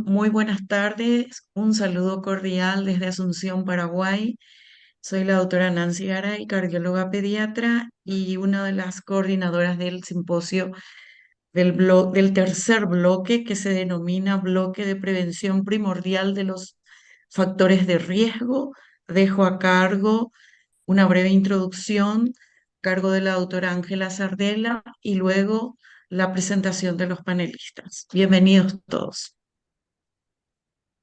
Muy buenas tardes, un saludo cordial desde Asunción, Paraguay. Soy la doctora Nancy Garay, cardióloga pediatra y una de las coordinadoras del simposio del tercer bloque que se denomina Bloque de Prevención Primordial de los Factores de Riesgo. Dejo a cargo una breve introducción, cargo de la doctora Ángela Sardela y luego la presentación de los panelistas. Bienvenidos todos.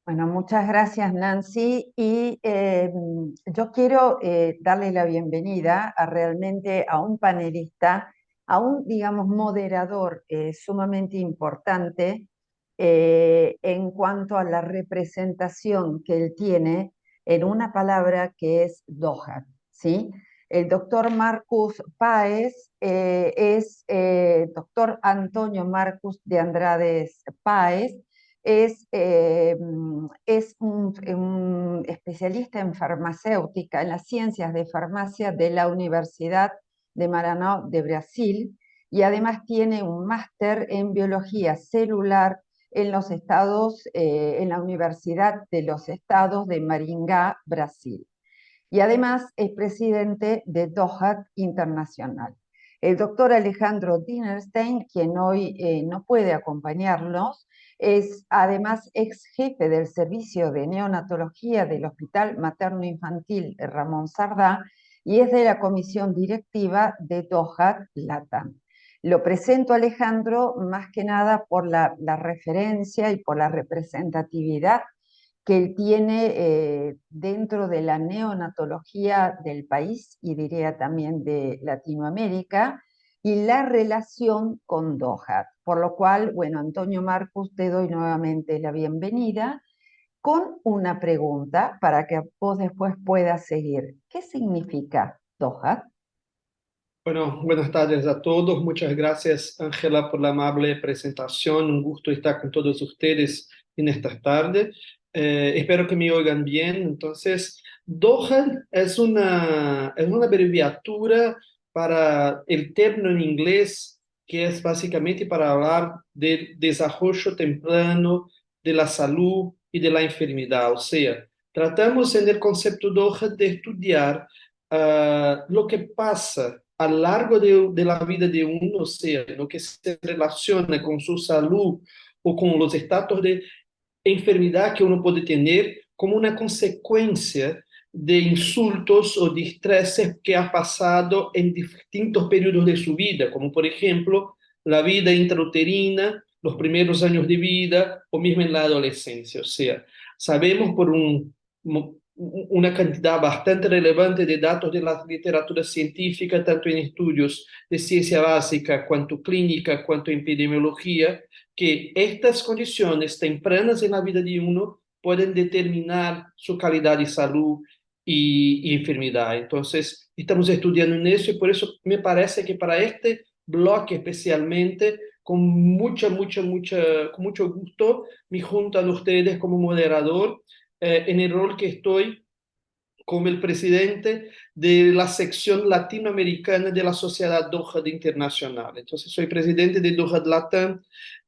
Bueno, muchas gracias Nancy y yo quiero darle la bienvenida realmente a un panelista, a un, digamos, moderador sumamente importante en cuanto a la representación que él tiene en una palabra que es DOHAT, ¿sí? El doctor Marcus Páez doctor Antonio Marcus de Andrades Páez, es un especialista en farmacéutica, en las ciencias de farmacia de la Universidad de Maranhão de Brasil, y además tiene un máster en biología celular en los estados, en la Universidad de los Estados de Maringá, Brasil. Y además es presidente de DOHAT Internacional. El doctor Alejandro Dinerstein, quien hoy no puede acompañarnos, es además ex jefe del servicio de neonatología del Hospital Materno Infantil Ramón Sardá y es de la comisión directiva de DOHAT LATAM. Lo presento a Alejandro más que nada por la referencia y por la representatividad que él tiene dentro de la neonatología del país y diría también de Latinoamérica, y la relación con DOHAT. Por lo cual, bueno, Antonio Marcus, te doy nuevamente la bienvenida con una pregunta para que vos después puedas seguir. ¿Qué significa DOHAT? Bueno, buenas tardes a todos. Muchas gracias, Ángela, por la amable presentación. Un gusto estar con todos ustedes en esta tarde. Espero que me oigan bien. Entonces, DOHA es una abreviatura para el término en inglés que es básicamente para hablar del desarrollo temprano de la salud y de la enfermedad. O sea, tratamos en el concepto DOHA de estudiar lo que pasa a lo largo de la vida de uno, o sea, lo que se relaciona con su salud o con los estados de enfermedad que uno puede tener como una consecuencia de insultos o de estreses que ha pasado en distintos periodos de su vida, como por ejemplo la vida intrauterina, los primeros años de vida o mismo en la adolescencia. O sea, sabemos por una cantidad bastante relevante de datos de la literatura científica, tanto en estudios de ciencia básica, cuanto clínica, cuanto epidemiología, que estas condiciones tempranas en la vida de uno pueden determinar su calidad de salud y enfermedad. Entonces, estamos estudiando en eso y por eso me parece que para este bloque especialmente, con mucho gusto, me junto a ustedes como moderador en el rol que estoy como el presidente de la sección latinoamericana de la Sociedad DOHAT Internacional. Entonces, soy presidente de DOHAT LATAM,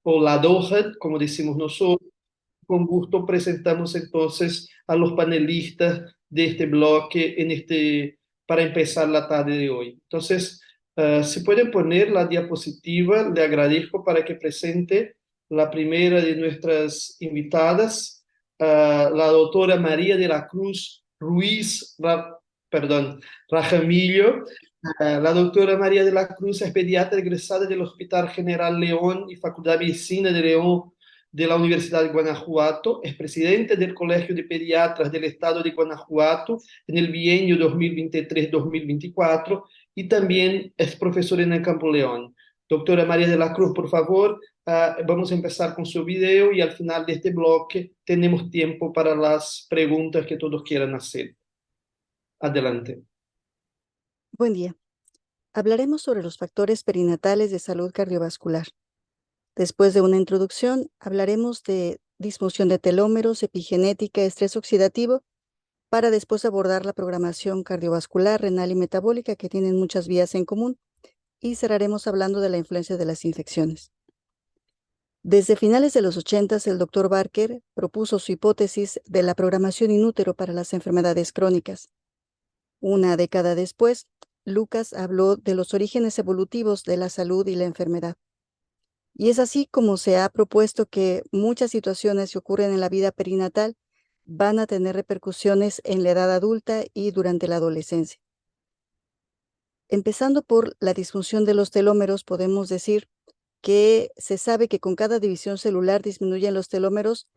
o la DOHAT, como decimos nosotros. Con gusto presentamos entonces a los panelistas de este bloque para empezar la tarde de hoy. Entonces, si pueden poner la diapositiva, le agradezco para que presente la primera de nuestras invitadas, la doctora María de la Cruz Ruiz, Rajamillo. La doctora María de la Cruz es pediatra egresada del Hospital General León y Facultad de Medicina de León de la Universidad de Guanajuato, es presidente del Colegio de Pediatras del Estado de Guanajuato en el bienio 2023-2024 y también es profesora en el Campo León. Doctora María de la Cruz, por favor, vamos a empezar con su video y al final de este bloque tenemos tiempo para las preguntas que todos quieran hacer. Adelante. Buen día. Hablaremos sobre los factores perinatales de salud cardiovascular. Después de una introducción, hablaremos de disfunción de telómeros, epigenética, estrés oxidativo, para después abordar la programación cardiovascular, renal y metabólica que tienen muchas vías en común, y cerraremos hablando de la influencia de las infecciones. Desde finales de los 80, el doctor Barker propuso su hipótesis de la programación in útero para las enfermedades crónicas. Una década después, Lucas habló de los orígenes evolutivos de la salud y la enfermedad. Y es así como se ha propuesto que muchas situaciones que ocurren en la vida perinatal van a tener repercusiones en la edad adulta y durante la adolescencia. Empezando por la disfunción de los telómeros, podemos decir que se sabe que con cada división celular disminuyen los telómeros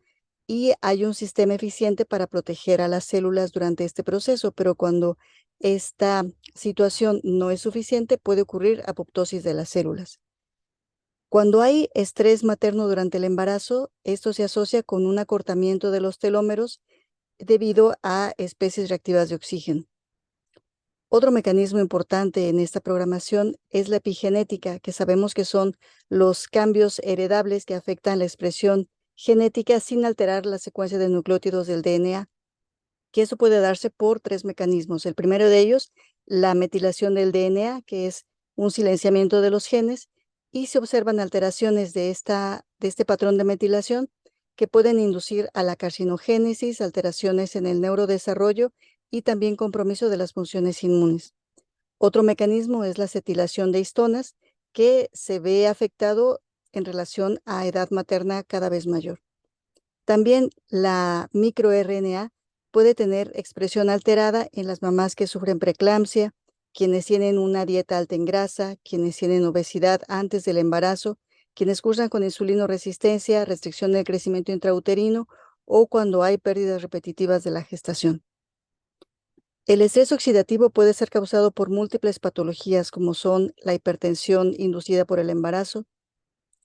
y hay un sistema eficiente para proteger a las células durante este proceso, pero cuando esta situación no es suficiente, puede ocurrir apoptosis de las células. Cuando hay estrés materno durante el embarazo, esto se asocia con un acortamiento de los telómeros debido a especies reactivas de oxígeno. Otro mecanismo importante en esta programación es la epigenética, que sabemos que son los cambios heredables que afectan la expresión genética sin alterar la secuencia de nucleótidos del DNA, que eso puede darse por 3 mecanismos. El primero de ellos, la metilación del DNA, que es un silenciamiento de los genes, y se observan alteraciones de este patrón de metilación que pueden inducir a la carcinogénesis, alteraciones en el neurodesarrollo y también compromiso de las funciones inmunes. Otro mecanismo es la acetilación de histonas, que se ve afectado en relación a edad materna cada vez mayor. También la microRNA puede tener expresión alterada en las mamás que sufren preeclampsia, quienes tienen una dieta alta en grasa, quienes tienen obesidad antes del embarazo, quienes cursan con insulinoresistencia, restricción del crecimiento intrauterino o cuando hay pérdidas repetitivas de la gestación. El estrés oxidativo puede ser causado por múltiples patologías como son la hipertensión inducida por el embarazo,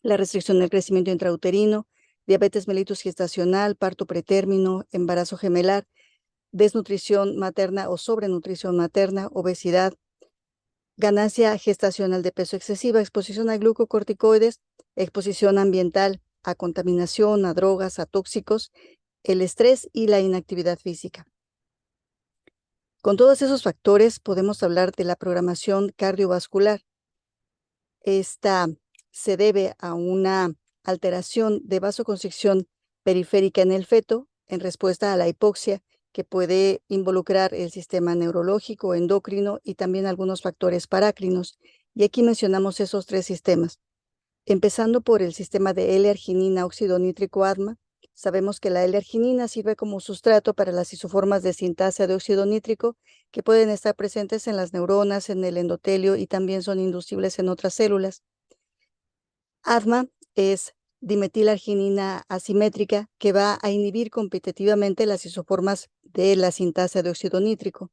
la restricción del crecimiento intrauterino, diabetes mellitus gestacional, parto pretérmino, embarazo gemelar, desnutrición materna o sobrenutrición materna, obesidad, ganancia gestacional de peso excesiva, exposición a glucocorticoides, exposición ambiental, a contaminación, a drogas, a tóxicos, el estrés y la inactividad física. Con todos esos factores podemos hablar de la programación cardiovascular. Esta se debe a una alteración de vasoconstricción periférica en el feto en respuesta a la hipoxia, que puede involucrar el sistema neurológico, endocrino y también algunos factores parácrinos. Y aquí mencionamos esos 3 sistemas. Empezando por el sistema de L-arginina óxido nítrico ADMA, sabemos que la L-arginina sirve como sustrato para las isoformas de sintasa de óxido nítrico que pueden estar presentes en las neuronas, en el endotelio y también son inducibles en otras células. ADMA es dimetilarginina asimétrica que va a inhibir competitivamente las isoformas de la sintasa de óxido nítrico.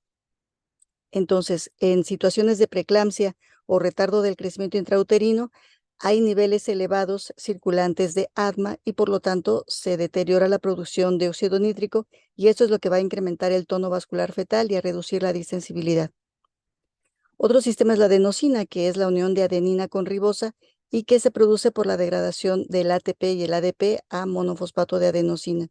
Entonces, en situaciones de preeclampsia o retardo del crecimiento intrauterino, hay niveles elevados circulantes de ADMA y por lo tanto se deteriora la producción de óxido nítrico y esto es lo que va a incrementar el tono vascular fetal y a reducir la distensibilidad. Otro sistema es la adenosina, que es la unión de adenina con ribosa y que se produce por la degradación del ATP y el ADP a monofosfato de adenosina.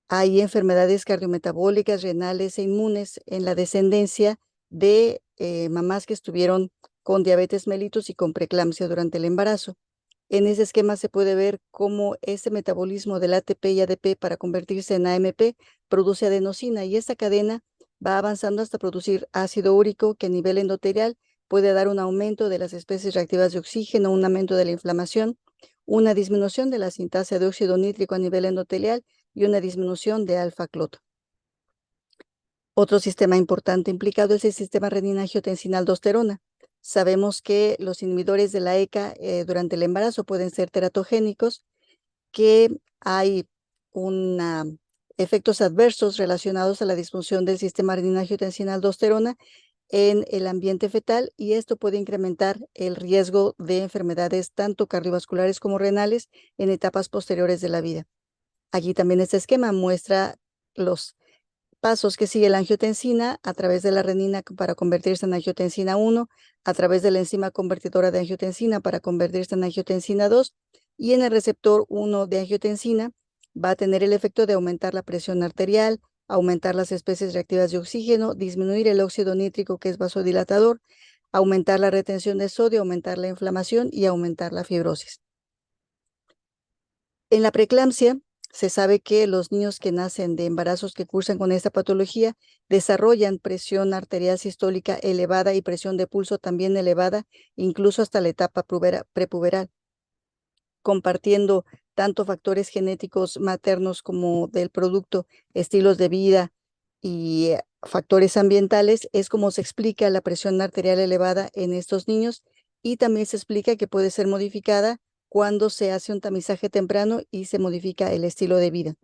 Hay enfermedades cardiometabólicas, renales e inmunes en la descendencia de mamás que estuvieron con diabetes mellitus y con preeclampsia durante el embarazo. En ese esquema se puede ver cómo ese metabolismo del ATP y ADP para convertirse en AMP produce adenosina y esta cadena va avanzando hasta producir ácido úrico que a nivel endotelial puede dar un aumento de las especies reactivas de oxígeno, un aumento de la inflamación, una disminución de la sintasa de óxido nítrico a nivel endotelial y una disminución de alfa-cloto. Otro sistema importante implicado es el sistema renina-angiotensina-aldosterona. Sabemos que los inhibidores de la ECA durante el embarazo pueden ser teratogénicos, que hay efectos adversos relacionados a la disfunción del sistema renina-angiotensina-aldosterona en el ambiente fetal y esto puede incrementar el riesgo de enfermedades tanto cardiovasculares como renales en etapas posteriores de la vida. Aquí también este esquema muestra los pasos que sigue la angiotensina a través de la renina para convertirse en angiotensina 1, a través de la enzima convertidora de angiotensina para convertirse en angiotensina 2 y en el receptor 1 de angiotensina va a tener el efecto de aumentar la presión arterial, aumentar las especies reactivas de oxígeno, disminuir el óxido nítrico que es vasodilatador, aumentar la retención de sodio, aumentar la inflamación y aumentar la fibrosis. En la preeclampsia, se sabe que los niños que nacen de embarazos que cursan con esta patología desarrollan presión arterial sistólica elevada y presión de pulso también elevada, incluso hasta la etapa prepuberal, compartiendo tanto factores genéticos maternos como del producto, estilos de vida y factores ambientales. Es como se explica la presión arterial elevada en estos niños, y también se explica que puede ser modificada cuando se hace un tamizaje temprano y se modifica el estilo de vida.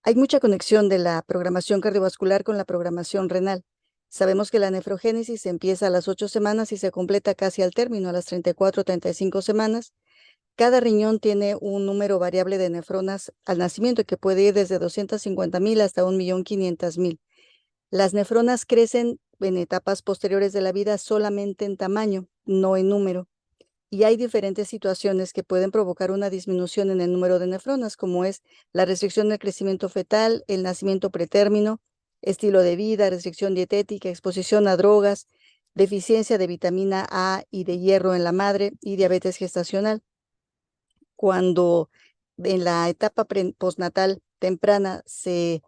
Hay mucha conexión de la programación cardiovascular con la programación renal. Sabemos que la nefrogénesis empieza a las 8 semanas y se completa casi al término, a las 34 o 35 semanas. Cada riñón tiene un número variable de nefronas al nacimiento, que puede ir desde 250,000 hasta 1,500,000. Las nefronas crecen en etapas posteriores de la vida solamente en tamaño, no en número. Y hay diferentes situaciones que pueden provocar una disminución en el número de nefronas, como es la restricción del crecimiento fetal, el nacimiento pretérmino, estilo de vida, restricción dietética, exposición a drogas, deficiencia de vitamina A y de hierro en la madre y diabetes gestacional. Cuando en la etapa postnatal temprana se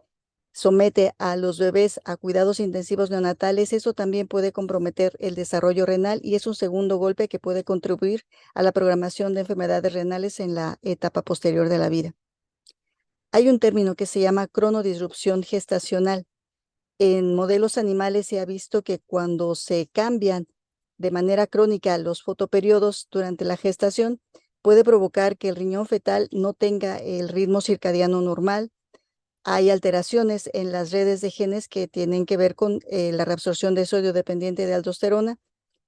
somete a los bebés a cuidados intensivos neonatales, eso también puede comprometer el desarrollo renal, y es un segundo golpe que puede contribuir a la programación de enfermedades renales en la etapa posterior de la vida. Hay un término que se llama cronodisrupción gestacional. En modelos animales se ha visto que cuando se cambian de manera crónica los fotoperiodos durante la gestación, puede provocar que el riñón fetal no tenga el ritmo circadiano normal. Hay alteraciones en las redes de genes que tienen que ver con la reabsorción de sodio dependiente de aldosterona.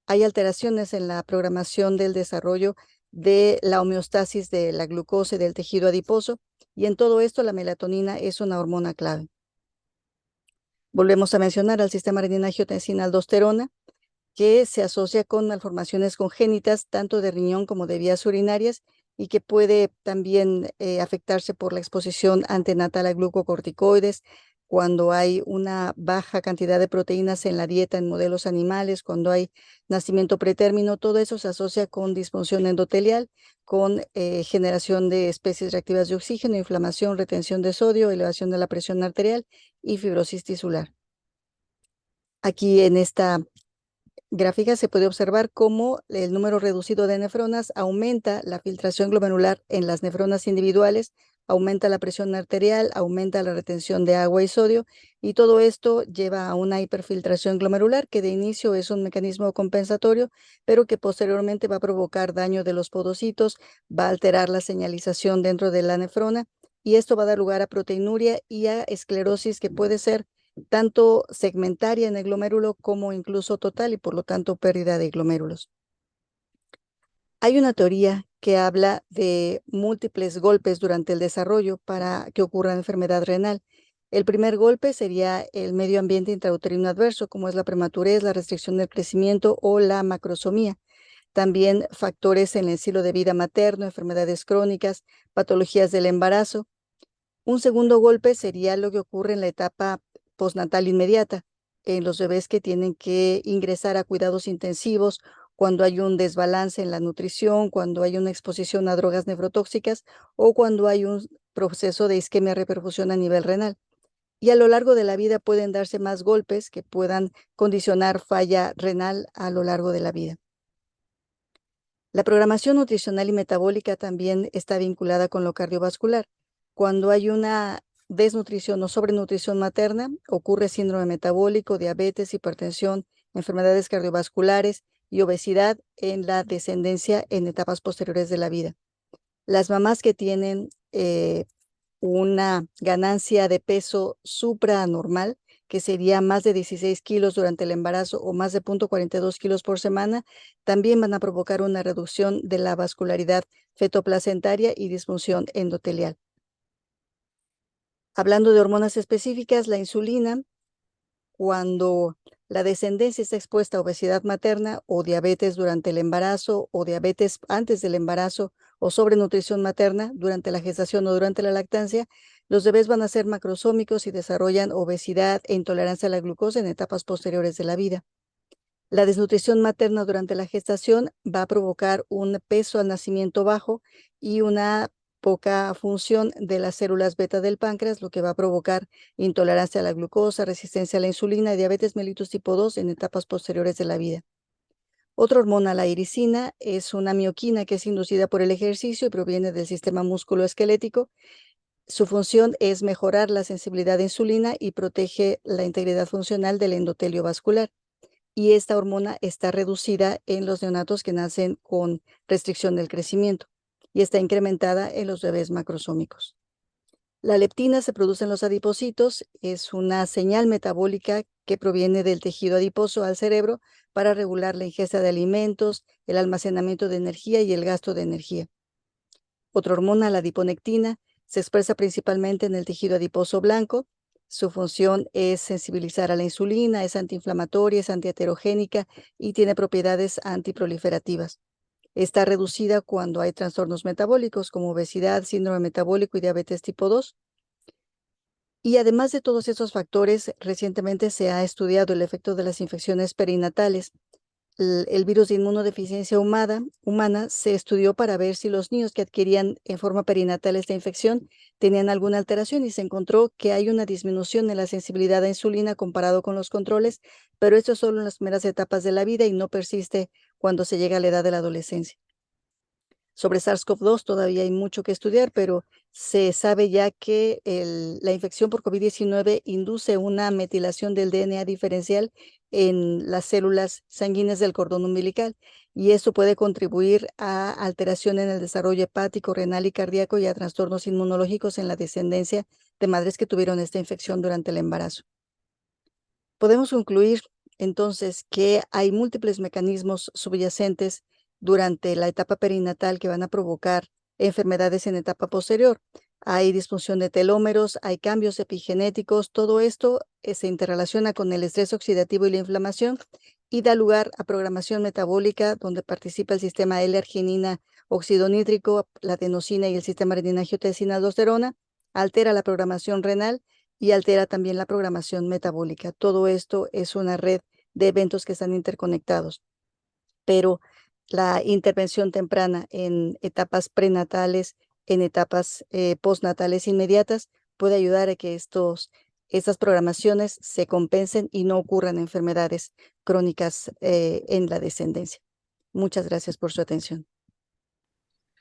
Hay alteraciones en la programación del desarrollo de la homeostasis de la glucosa y del tejido adiposo, y en todo esto la melatonina es una hormona clave. Volvemos a mencionar al sistema renina-angiotensina-aldosterona, que se asocia con malformaciones congénitas tanto de riñón como de vías urinarias, y que puede también afectarse por la exposición antenatal a glucocorticoides, cuando hay una baja cantidad de proteínas en la dieta en modelos animales, cuando hay nacimiento pretérmino. Todo eso se asocia con disfunción endotelial, con generación de especies reactivas de oxígeno, inflamación, retención de sodio, elevación de la presión arterial y fibrosis tisular. Aquí en esta gráfica se puede observar cómo el número reducido de nefronas aumenta la filtración glomerular en las nefronas individuales, aumenta la presión arterial, aumenta la retención de agua y sodio, y todo esto lleva a una hiperfiltración glomerular, que de inicio es un mecanismo compensatorio, pero que posteriormente va a provocar daño de los podocitos, va a alterar la señalización dentro de la nefrona, y esto va a dar lugar a proteinuria y a esclerosis, que puede ser tanto segmentaria en el glomérulo como incluso total, y por lo tanto pérdida de glomérulos. Hay una teoría que habla de múltiples golpes durante el desarrollo para que ocurra enfermedad renal. El primer golpe sería el medio ambiente intrauterino adverso, como es la prematurez, la restricción del crecimiento o la macrosomía. También factores en el estilo de vida materno, enfermedades crónicas, patologías del embarazo. Un segundo golpe sería lo que ocurre en la etapa postnatal inmediata, en los bebés que tienen que ingresar a cuidados intensivos, cuando hay un desbalance en la nutrición, cuando hay una exposición a drogas nefrotóxicas o cuando hay un proceso de isquemia reperfusión a nivel renal. Y a lo largo de la vida pueden darse más golpes que puedan condicionar falla renal a lo largo de la vida. La programación nutricional y metabólica también está vinculada con lo cardiovascular. Cuando hay una desnutrición o sobrenutrición materna, ocurre síndrome metabólico, diabetes, hipertensión, enfermedades cardiovasculares y obesidad en la descendencia en etapas posteriores de la vida. Las mamás que tienen una ganancia de peso supranormal, que sería más de 16 kilos durante el embarazo o más de 0,42 kilos por semana, también van a provocar una reducción de la vascularidad fetoplacentaria y disfunción endotelial. Hablando de hormonas específicas, la insulina, cuando la descendencia está expuesta a obesidad materna o diabetes durante el embarazo o diabetes antes del embarazo o sobrenutrición materna durante la gestación o durante la lactancia, los bebés van a ser macrosómicos y desarrollan obesidad e intolerancia a la glucosa en etapas posteriores de la vida. La desnutrición materna durante la gestación va a provocar un peso al nacimiento bajo y una poca función de las células beta del páncreas, lo que va a provocar intolerancia a la glucosa, resistencia a la insulina y diabetes mellitus tipo 2 en etapas posteriores de la vida. Otra hormona, la iricina, es una mioquina que es inducida por el ejercicio y proviene del sistema musculoesquelético. Su función es mejorar la sensibilidad a insulina y protege la integridad funcional del endotelio vascular. Y esta hormona está reducida en los neonatos que nacen con restricción del crecimiento y está incrementada en los bebés macrosómicos. La leptina se produce en los adipocitos, es una señal metabólica que proviene del tejido adiposo al cerebro para regular la ingesta de alimentos, el almacenamiento de energía y el gasto de energía. Otra hormona, la adiponectina, se expresa principalmente en el tejido adiposo blanco. Su función es sensibilizar a la insulina, es antiinflamatoria, es antiaterogénica y tiene propiedades antiproliferativas. Está reducida cuando hay trastornos metabólicos como obesidad, síndrome metabólico y diabetes tipo 2. Y además de todos esos factores, recientemente se ha estudiado el efecto de las infecciones perinatales. El virus de inmunodeficiencia humana se estudió para ver si los niños que adquirían en forma perinatal esta infección tenían alguna alteración y se encontró que hay una disminución en la sensibilidad a insulina comparado con los controles, pero esto es solo en las primeras etapas de la vida y no persiste cuando se llega a la edad de la adolescencia. Sobre SARS-CoV-2 todavía hay mucho que estudiar, pero se sabe ya que la infección por COVID-19 induce una metilación del DNA diferencial en las células sanguíneas del cordón umbilical y esto puede contribuir a alteración en el desarrollo hepático, renal y cardíaco y a trastornos inmunológicos en la descendencia de madres que tuvieron esta infección durante el embarazo. Podemos concluir entonces que hay múltiples mecanismos subyacentes durante la etapa perinatal que van a provocar enfermedades en etapa posterior. Hay disfunción de telómeros, hay cambios epigenéticos, todo esto se interrelaciona con el estrés oxidativo y la inflamación y da lugar a programación metabólica donde participa el sistema L-arginina oxidonítrico, la adenosina y el sistema renina-angiotensina-aldosterona, altera la programación renal y altera también la programación metabólica. Todo esto es una red de eventos que están interconectados, pero la intervención temprana en etapas prenatales, en etapas postnatales inmediatas, puede ayudar a que estas programaciones se compensen y no ocurran enfermedades crónicas en la descendencia. Muchas gracias por su atención.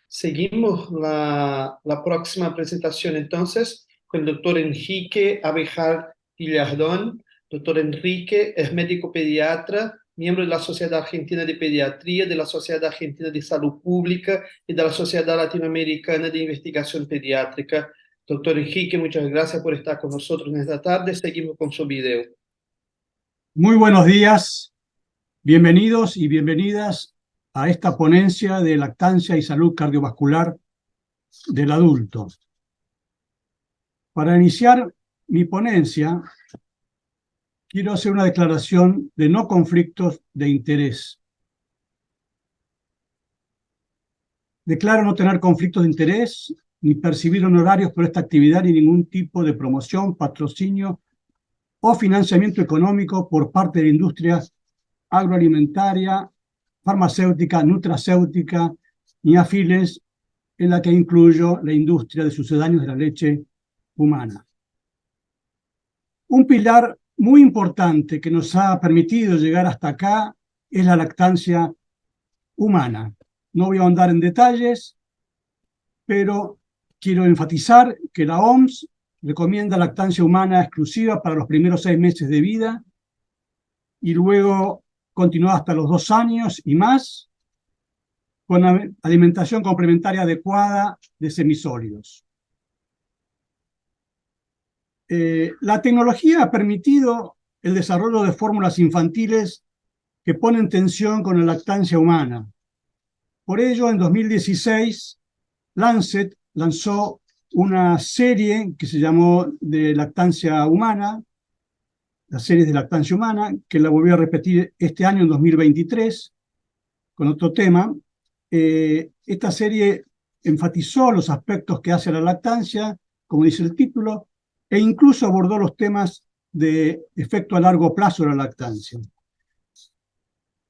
Seguimos la próxima presentación entonces con el doctor Enrique Abejar Villardón. Doctor Enrique es médico pediatra, miembro de la Sociedad Argentina de Pediatría, de la Sociedad Argentina de Salud Pública y de la Sociedad Latinoamericana de Investigación Pediátrica. Doctor Enrique, muchas gracias por estar con nosotros en esta tarde. Seguimos con su video. Muy buenos días, bienvenidos y bienvenidas a esta ponencia de lactancia y salud cardiovascular del adulto. Para iniciar mi ponencia, quiero hacer una declaración de no conflictos de interés. Declaro no tener conflictos de interés ni percibir honorarios por esta actividad ni ningún tipo de promoción, patrocinio o financiamiento económico por parte de la industria agroalimentaria, farmacéutica, nutracéutica ni afines, en la que incluyo la industria de sucedáneos de la leche humana. Un pilar muy importante que nos ha permitido llegar hasta acá es la lactancia humana. No voy a ahondar en detalles, pero quiero enfatizar que la OMS recomienda lactancia humana exclusiva para los primeros 6 meses de vida y luego continúa hasta los 2 años y más, con alimentación complementaria adecuada de semisólidos. La tecnología ha permitido el desarrollo de fórmulas infantiles que ponen tensión con la lactancia humana. Por ello, en 2016, Lancet lanzó una serie que se llamó de lactancia humana, las series de lactancia humana, que la volvió a repetir este año, en 2023, con otro tema. Esta serie enfatizó los aspectos que hace a la lactancia, como dice el título, e incluso abordó los temas de efecto a largo plazo de la lactancia.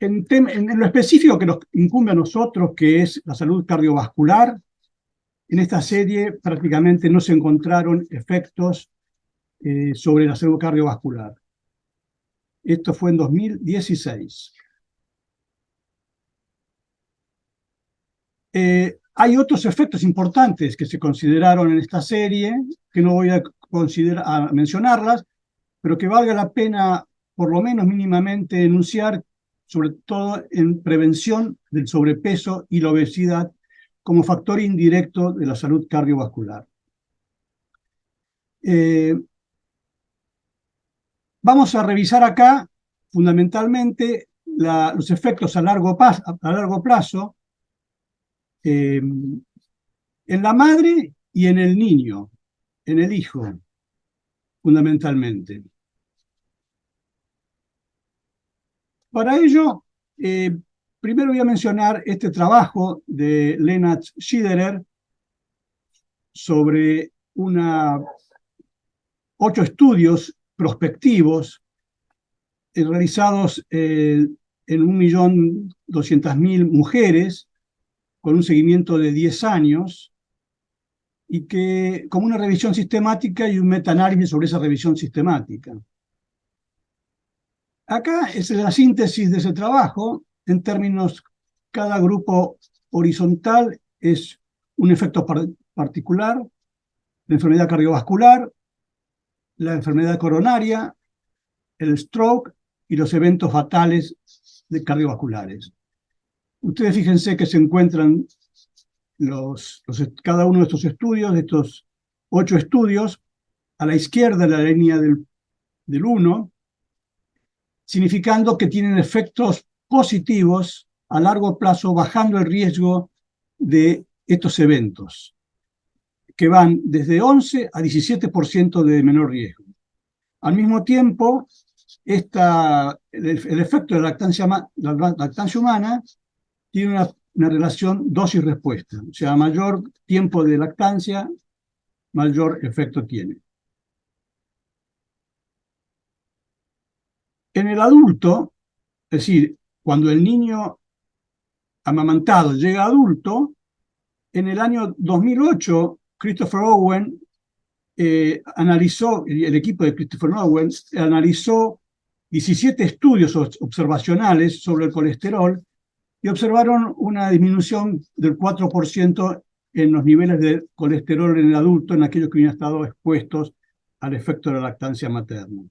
En lo específico que nos incumbe a nosotros, que es la salud cardiovascular, en esta serie prácticamente no se encontraron efectos sobre la salud cardiovascular. Esto fue en 2016. Hay otros efectos importantes que se consideraron en esta serie, que no voy a mencionarlas, pero que valga la pena, por lo menos mínimamente, enunciar, sobre todo en prevención del sobrepeso y la obesidad como factor indirecto de la salud cardiovascular. Vamos a revisar acá fundamentalmente los efectos a largo plazo en la madre y en el niño, en el hijo, fundamentalmente. Para ello, primero voy a mencionar este trabajo de Lennart Schiederer sobre 8 estudios prospectivos realizados en 1.200.000 mujeres con un seguimiento de 10 años y que como una revisión sistemática y un metaanálisis sobre esa revisión sistemática. Acá es la síntesis de ese trabajo en términos, cada grupo horizontal es un efecto particular, la enfermedad cardiovascular, la enfermedad coronaria, el stroke y los eventos fatales cardiovasculares. Ustedes fíjense que se encuentran cada uno de estos estudios, de estos 8 estudios, a la izquierda de la línea del 1, significando que tienen efectos positivos a largo plazo, bajando el riesgo de estos eventos, que van desde 11 a 17% de menor riesgo. Al mismo tiempo, el efecto de la lactancia humana tiene una relación dosis-respuesta, o sea, mayor tiempo de lactancia, mayor efecto tiene. En el adulto, es decir, cuando el niño amamantado llega a adulto, en el año 2008, Christopher Owen el equipo de Christopher Owen analizó 17 estudios observacionales sobre el colesterol y observaron una disminución del 4% en los niveles de colesterol en el adulto, en aquellos que habían estado expuestos al efecto de la lactancia materna.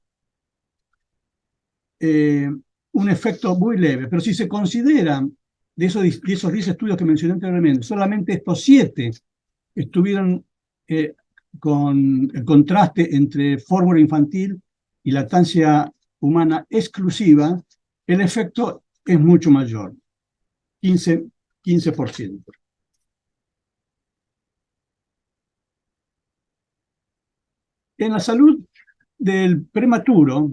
Un efecto muy leve, pero si se consideran de esos 10 estudios que mencioné anteriormente, solamente estos 7 estuvieron con el contraste entre fórmula infantil y lactancia humana exclusiva, el efecto es mucho mayor, 15%. En la salud del prematuro,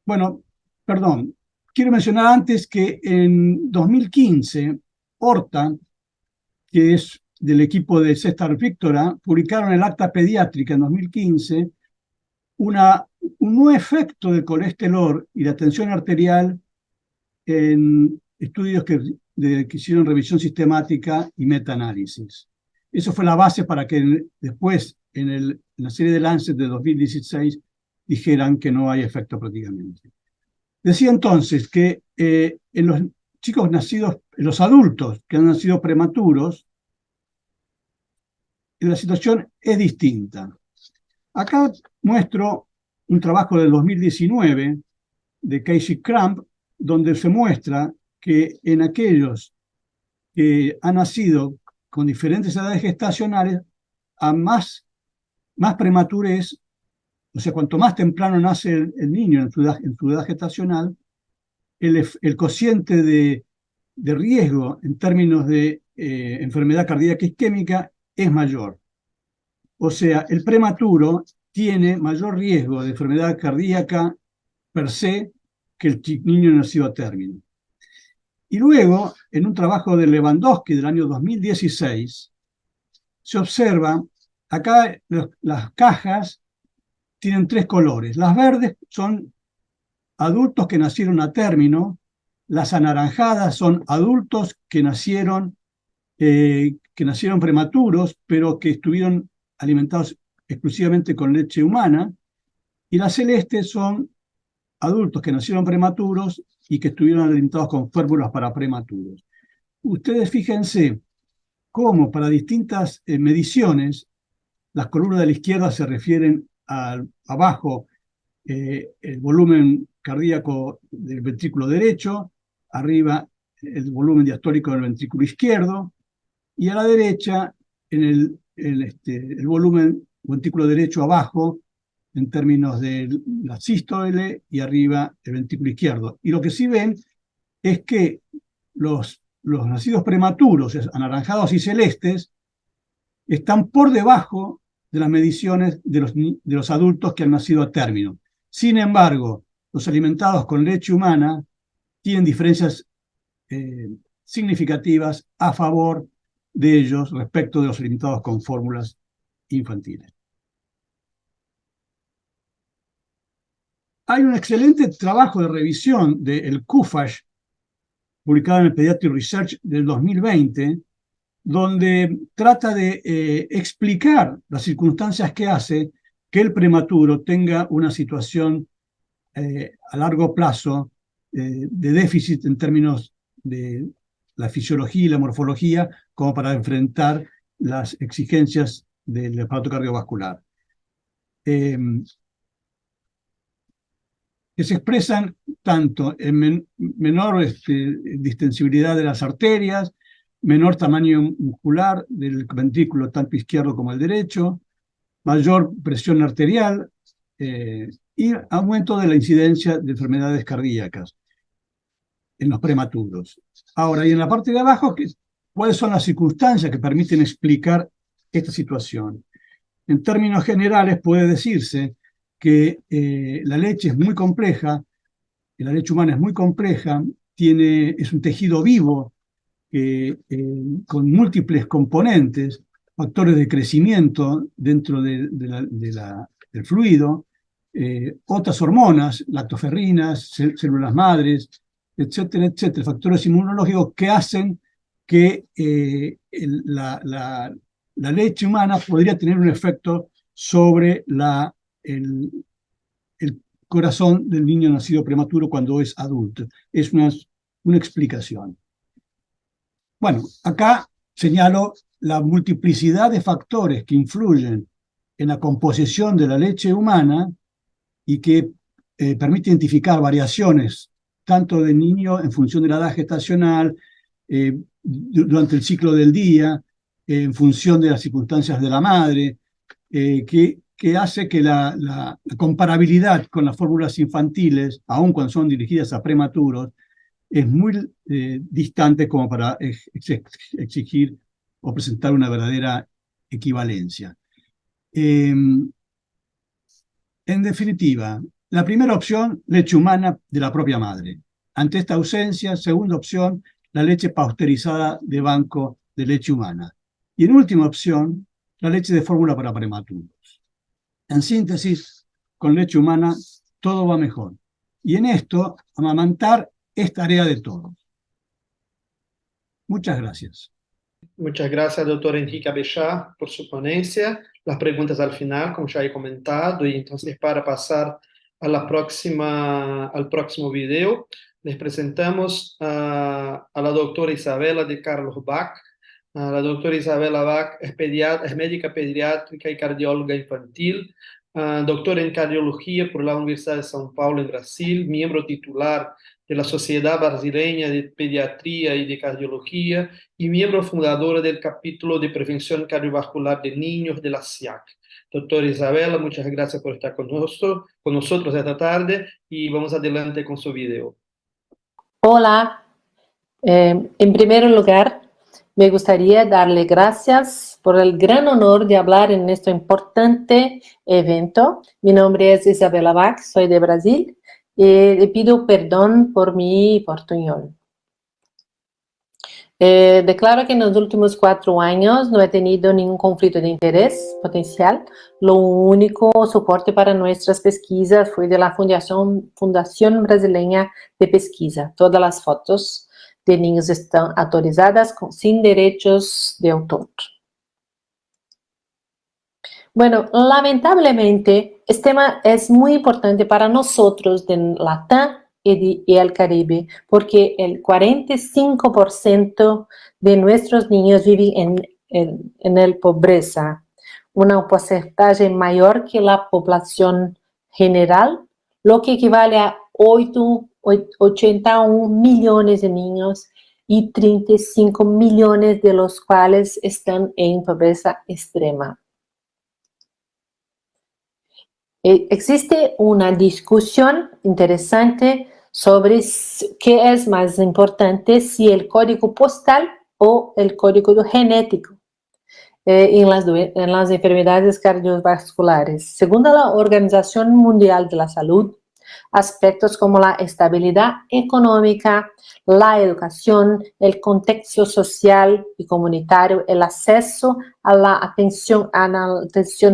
bueno, perdón, quiero mencionar antes que en 2015, Horta, que es del equipo de César Víctora, publicaron en el Acta Pediátrica en 2015 un nuevo efecto del colesterol y la tensión arterial en estudios que hicieron revisión sistemática y metaanálisis. Eso fue la base para que después, en la serie de Lancet de 2016, dijeran que no hay efecto prácticamente. Decía entonces que en los chicos nacidos, en los adultos que han nacido prematuros, la situación es distinta. Acá muestro un trabajo del 2019 de Casey Cramp, donde se muestra que en aquellos que han nacido con diferentes edades gestacionales, a más prematurez, o sea, cuanto más temprano nace el niño en su edad gestacional, el cociente de riesgo en términos de enfermedad cardíaca isquémica es mayor. O sea, el prematuro tiene mayor riesgo de enfermedad cardíaca per se que el niño nacido a término. Y luego, en un trabajo de Lewandowski del año 2016, se observa, acá las cajas tienen 3 colores. Las verdes son adultos que nacieron a término. Las anaranjadas son adultos que nacieron prematuros, pero que estuvieron alimentados exclusivamente con leche humana. Y las celestes son adultos que nacieron prematuros y que estuvieron alimentados con fórmulas para prematuros. Ustedes fíjense cómo para distintas mediciones, las columnas de la izquierda se refieren abajo el volumen cardíaco del ventrículo derecho, arriba el volumen diastólico del ventrículo izquierdo, y a la derecha el volumen ventrículo derecho abajo en términos de la sístole y arriba el ventrículo izquierdo. Y lo que sí ven es que los nacidos prematuros, anaranjados y celestes, están por debajo de las mediciones de los adultos que han nacido a término. Sin embargo, los alimentados con leche humana tienen diferencias significativas a favor de ellos respecto de los alimentados con fórmulas infantiles. Hay un excelente trabajo de revisión del CUFASH, publicado en el Pediatric Research del 2020, donde trata de explicar las circunstancias que hace que el prematuro tenga una situación a largo plazo de déficit en términos de la fisiología y la morfología, como para enfrentar las exigencias del aparato cardiovascular. Que se expresan tanto en menor distensibilidad de las arterias, menor tamaño muscular del ventrículo tanto izquierdo como el derecho, mayor presión arterial y aumento de la incidencia de enfermedades cardíacas en los prematuros. Ahora, y en la parte de abajo, ¿cuáles son las circunstancias que permiten explicar esta situación? En términos generales puede decirse que la leche es muy compleja, la leche humana es muy compleja, es un tejido vivo con múltiples componentes, factores de crecimiento dentro del fluido, otras hormonas, lactoferrinas, células madres, etcétera, etcétera, factores inmunológicos que hacen que la leche humana podría tener un efecto sobre el corazón del niño nacido prematuro cuando es adulto. Es una explicación. Bueno, acá señalo la multiplicidad de factores que influyen en la composición de la leche humana y que permite identificar variaciones tanto del niño en función de la edad gestacional, durante el ciclo del día, en función de las circunstancias de la madre, que hace que la comparabilidad con las fórmulas infantiles, aun cuando son dirigidas a prematuros, es muy distante como para exigir o presentar una verdadera equivalencia. En definitiva, la primera opción, leche humana de la propia madre. Ante esta ausencia, segunda opción, la leche pasteurizada de banco de leche humana. Y en última opción, la leche de fórmula para prematuros. En síntesis, con leche humana todo va mejor. Y en esto, amamantar es tarea de todos. Muchas gracias. Muchas gracias, doctor Enrique Abechá, por su ponencia. Las preguntas al final, como ya he comentado, y entonces para pasar a al próximo video, les presentamos a la doctora Isabela de Carlos Bach. La doctora Isabela Bach es médica pediátrica y cardióloga infantil, doctora en cardiología por la Universidad de São Paulo en Brasil, miembro titular de la Sociedad Brasileña de Pediatría y de Cardiología y miembro fundadora del capítulo de prevención cardiovascular de niños de la SIAC. Doctora Isabela, muchas gracias por estar con nosotros esta tarde y vamos adelante con su video. Hola, en primer lugar me gustaría darle gracias por el gran honor de hablar en este importante evento. Mi nombre es Isabela Bach, soy de Brasil y le pido perdón por mi portuñol. Declaro que en los últimos 4 años no he tenido ningún conflicto de interés potencial. Lo único soporte para nuestras pesquisas fue de la Fundación Brasileña de Pesquisa. Todas las fotos de niños están autorizadas sin derechos de autor. Bueno, lamentablemente, este tema es muy importante para nosotros de Latam y el Caribe, porque el 45% de nuestros niños viven en pobreza, un porcentaje mayor que la población general, lo que equivale a 81 millones de niños y 35 millones de los cuales están en pobreza extrema. Existe una discusión interesante sobre qué es más importante, si el código postal o el código genético en las enfermedades cardiovasculares. Según la Organización Mundial de la Salud, aspectos como la estabilidad económica, la educación, el contexto social y comunitario, el acceso a la atención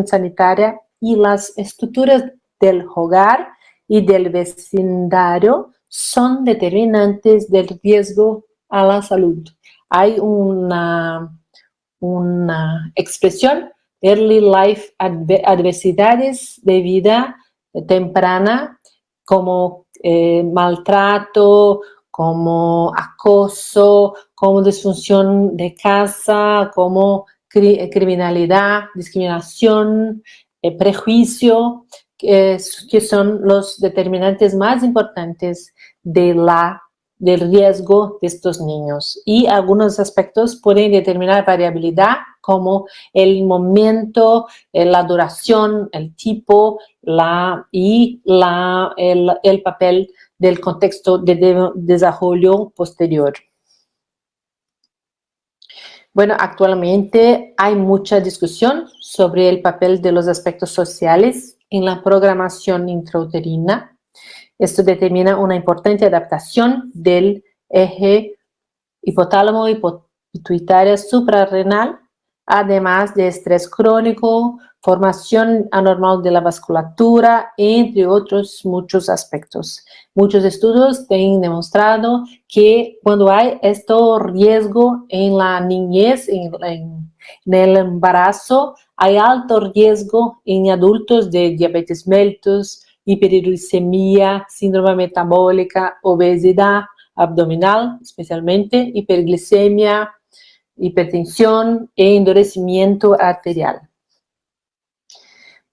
sanitaria y las estructuras del hogar y del vecindario son determinantes del riesgo a la salud. Hay una expresión, early life adversidades de vida temprana, como maltrato, como acoso, como disfunción de casa, como criminalidad, discriminación, prejuicio, que son los determinantes más importantes del riesgo de estos niños. Y algunos aspectos pueden determinar variabilidad, como el momento, la duración, el tipo el papel del contexto de desarrollo posterior. Bueno, actualmente hay mucha discusión sobre el papel de los aspectos sociales en la programación intrauterina. Esto determina una importante adaptación del eje hipotálamo pituitaria suprarrenal, además de estrés crónico, formación anormal de la vasculatura, entre otros muchos aspectos. Muchos estudios han demostrado que cuando hay este riesgo en la niñez, en el embarazo, hay alto riesgo en adultos de diabetes mellitus, hiperuricemia, síndrome metabólica, obesidad abdominal, especialmente hiperglicemia, hipertensión e endurecimiento arterial.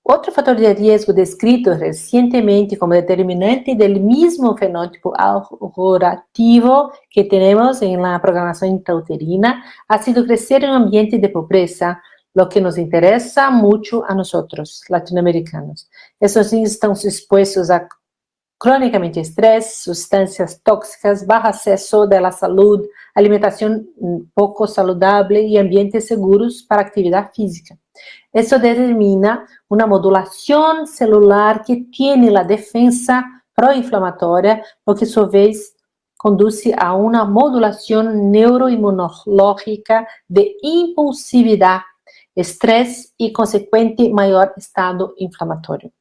Otro factor de riesgo descrito recientemente como determinante del mismo fenotipo ahorrativo que tenemos en la programación intrauterina ha sido crecer en un ambiente de pobreza, lo que nos interesa mucho a nosotros, latinoamericanos. Estos niños están expuestos a crónicamente estrés, sustancias tóxicas, bajo acceso de la salud, alimentación poco saludable y ambientes seguros para actividad física. Esto determina una modulación celular que tiene la defensa proinflamatoria, lo que a su vez conduce a una modulación neuroinmunológica de impulsividad, estrés y consecuente mayor estado inflamatorio.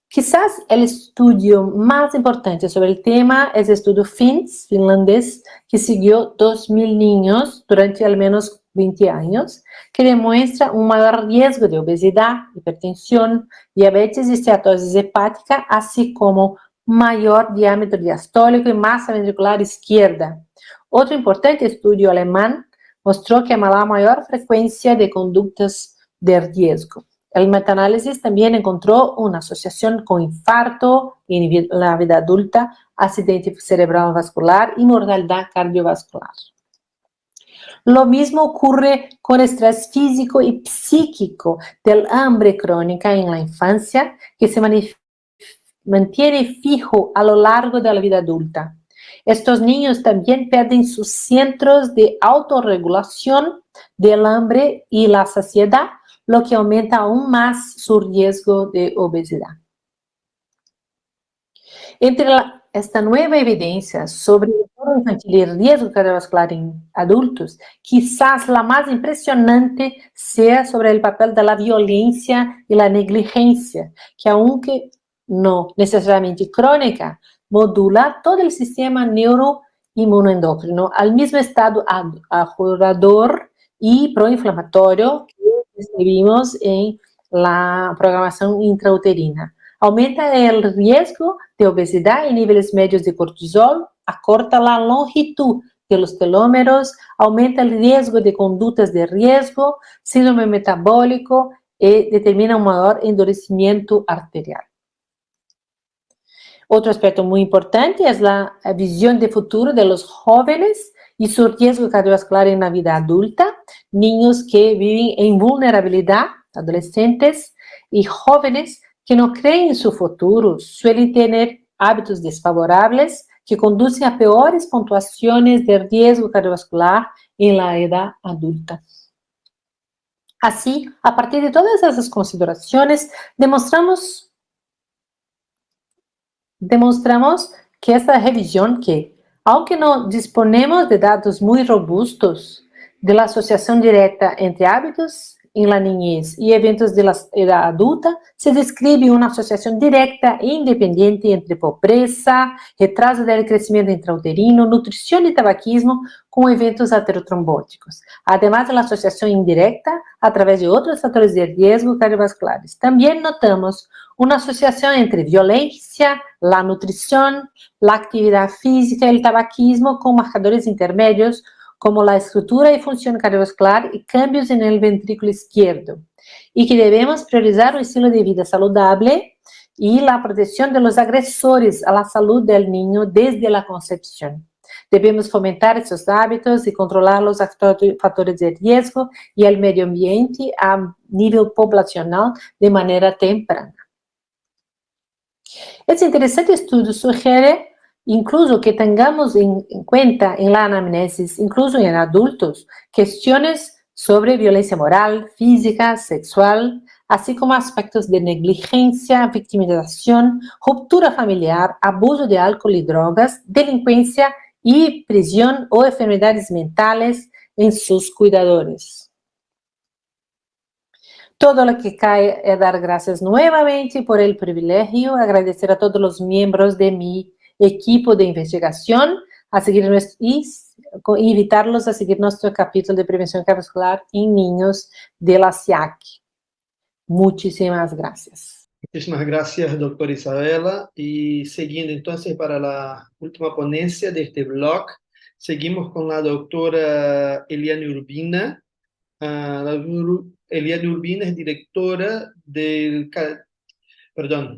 Quizás el estudio más importante sobre el tema es el estudio FINS, finlandés, que siguió 2.000 niños durante al menos 20 años, que demuestra un mayor riesgo de obesidad, hipertensión, diabetes y esteatosis hepática, así como mayor diámetro diastólico y masa ventricular izquierda. Otro importante estudio alemán mostró que la mayor frecuencia de conductas de riesgo. El metaanálisis también encontró una asociación con infarto en la vida adulta, accidente cerebral vascular y mortalidad cardiovascular. Lo mismo ocurre con estrés físico y psíquico del hambre crónica en la infancia, que se mantiene fijo a lo largo de la vida adulta. Estos niños también pierden sus centros de autorregulación del hambre y la saciedad, lo que aumenta aún más su riesgo de obesidad. Entre esta nueva evidencia sobre el infantil y riesgo cardiovascular en adultos, quizás la más impresionante sea sobre el papel de la violencia y la negligencia, que aunque no necesariamente crónica, modula todo el sistema neuroinmunoendocrino al mismo estado ajurador y proinflamatorio que describimos en la programación intrauterina. Aumenta el riesgo de obesidad y niveles medios de cortisol, acorta la longitud de los telómeros, aumenta el riesgo de conductas de riesgo, síndrome metabólico y determina un mayor endurecimiento arterial. Otro aspecto muy importante es la visión de futuro de los jóvenes y su riesgo cardiovascular en la vida adulta, niños que viven en vulnerabilidad, adolescentes y jóvenes que no creen en su futuro, suelen tener hábitos desfavorables que conducen a peores puntuaciones de riesgo cardiovascular en la edad adulta. Así, a partir de todas esas consideraciones, demostramos que esta revisión que, aunque no disponemos de datos muy robustos de la asociación directa entre hábitos en la niñez y eventos de la edad adulta, se describe una asociación directa e independiente entre pobreza, retraso del crecimiento intrauterino, nutrición y tabaquismo con eventos aterotrombóticos, además de la asociación indirecta a través de otros factores de riesgo cardiovasculares. También notamos una asociación entre violencia, la nutrición, la actividad física y el tabaquismo con marcadores intermedios como la estructura y función cardiovascular y cambios en el ventrículo izquierdo, y que debemos priorizar un estilo de vida saludable y la protección de los agresores a la salud del niño desde la concepción. Debemos fomentar estos hábitos y controlar los factores de riesgo y el medio ambiente a nivel poblacional de manera temprana. Este interesante estudio sugiere incluso que tengamos en cuenta en la anamnesis, incluso en adultos, cuestiones sobre violencia moral, física, sexual, así como aspectos de negligencia, victimización, ruptura familiar, abuso de alcohol y drogas, delincuencia y prisión o enfermedades mentales en sus cuidadores. Todo lo que cae es dar gracias nuevamente por el privilegio, agradecer a todos los miembros de mi equipo de investigación, a seguir y invitarlos a seguir nuestro capítulo de prevención cardiovascular en niños de la SIAC. Muchísimas gracias. Muchísimas gracias, doctora Isabela. Y siguiendo entonces para la última ponencia de este blog, seguimos con la doctora Eliane Urbina. Eliane Urbina es directora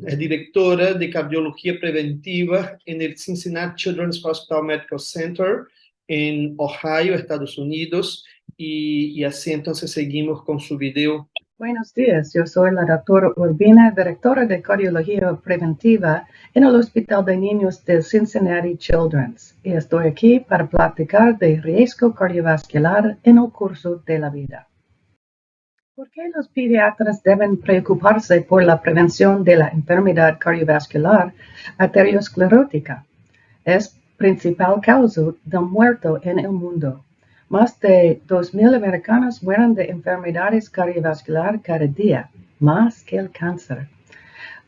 es directora de cardiología preventiva en el Cincinnati Children's Hospital Medical Center en Ohio, Estados Unidos, y así entonces seguimos con su video. Buenos días, yo soy la doctora Urbina, directora de cardiología preventiva en el Hospital de Niños del Cincinnati Children's, y estoy aquí para platicar de riesgo cardiovascular en el curso de la vida. ¿Por qué los pediatras deben preocuparse por la prevención de la enfermedad cardiovascular arteriosclerótica? Es principal causa de muerte en el mundo. Más de 2,000 americanos mueren de enfermedades cardiovasculares cada día, más que el cáncer,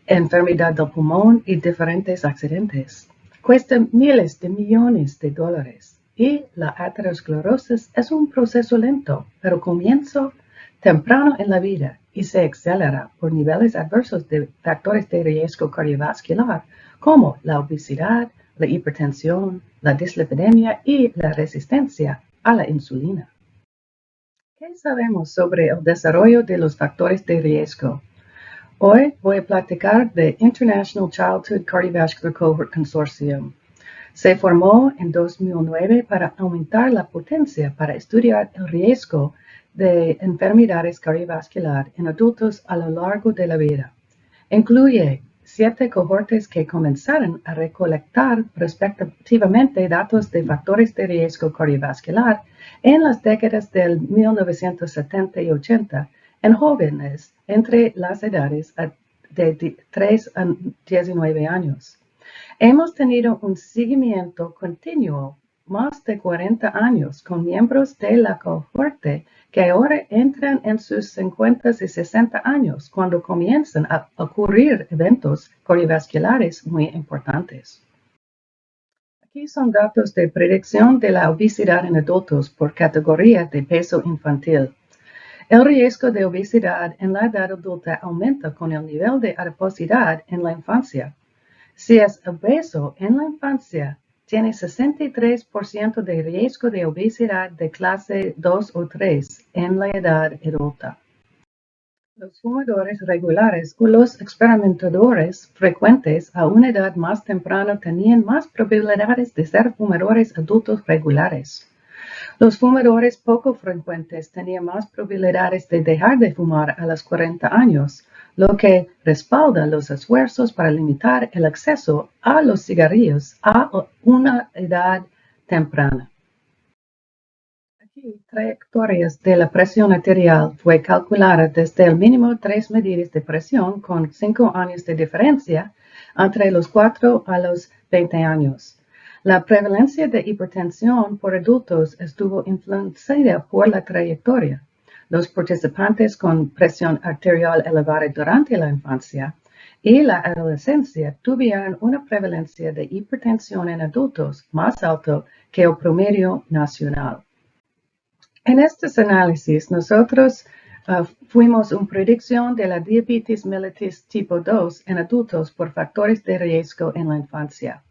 enfermedad del pulmón y diferentes accidentes. Cuesta miles de millones de dólares y la aterosclerosis es un proceso lento, pero comienza temprano en la vida y se acelera por niveles adversos de factores de riesgo cardiovascular como la obesidad, la hipertensión, la dislipidemia y la resistencia a la insulina. ¿Qué sabemos sobre el desarrollo de los factores de riesgo? Hoy voy a platicar de International Childhood Cardiovascular Cohort Consortium. Se formó en 2009 para aumentar la potencia para estudiar el riesgo de enfermedades cardiovasculares en adultos a lo largo de la vida. Incluye 7 cohortes que comenzaron a recolectar prospectivamente datos de factores de riesgo cardiovascular en las décadas del 1970 y 80 en jóvenes entre las edades de 3 a 19 años. Hemos tenido un seguimiento continuo más de 40 años con miembros de la cohorte que ahora entran en sus 50 y 60 años cuando comienzan a ocurrir eventos cardiovasculares muy importantes. Aquí son datos de predicción de la obesidad en adultos por categoría de peso infantil. El riesgo de obesidad en la edad adulta aumenta con el nivel de adiposidad en la infancia. Si es obeso en la infancia, tiene 63% de riesgo de obesidad de clase 2 o 3 en la edad adulta. Los fumadores regulares o los experimentadores frecuentes a una edad más temprana tenían más probabilidades de ser fumadores adultos regulares. Los fumadores poco frecuentes tenían más probabilidades de dejar de fumar a los 40 años, lo que respalda los esfuerzos para limitar el acceso a los cigarrillos a una edad temprana. Aquí, trayectorias de la presión arterial fue calculada desde el mínimo 3 medidas de presión con 5 años de diferencia entre los 4 a los 20 años. La prevalencia de hipertensión por adultos estuvo influenciada por la trayectoria. Los participantes con presión arterial elevada durante la infancia y la adolescencia tuvieron una prevalencia de hipertensión en adultos más alto que el promedio nacional. En estos análisis, nosotros fuimos una predicción de la diabetes mellitus tipo 2 en adultos por factores de riesgo en la infancia.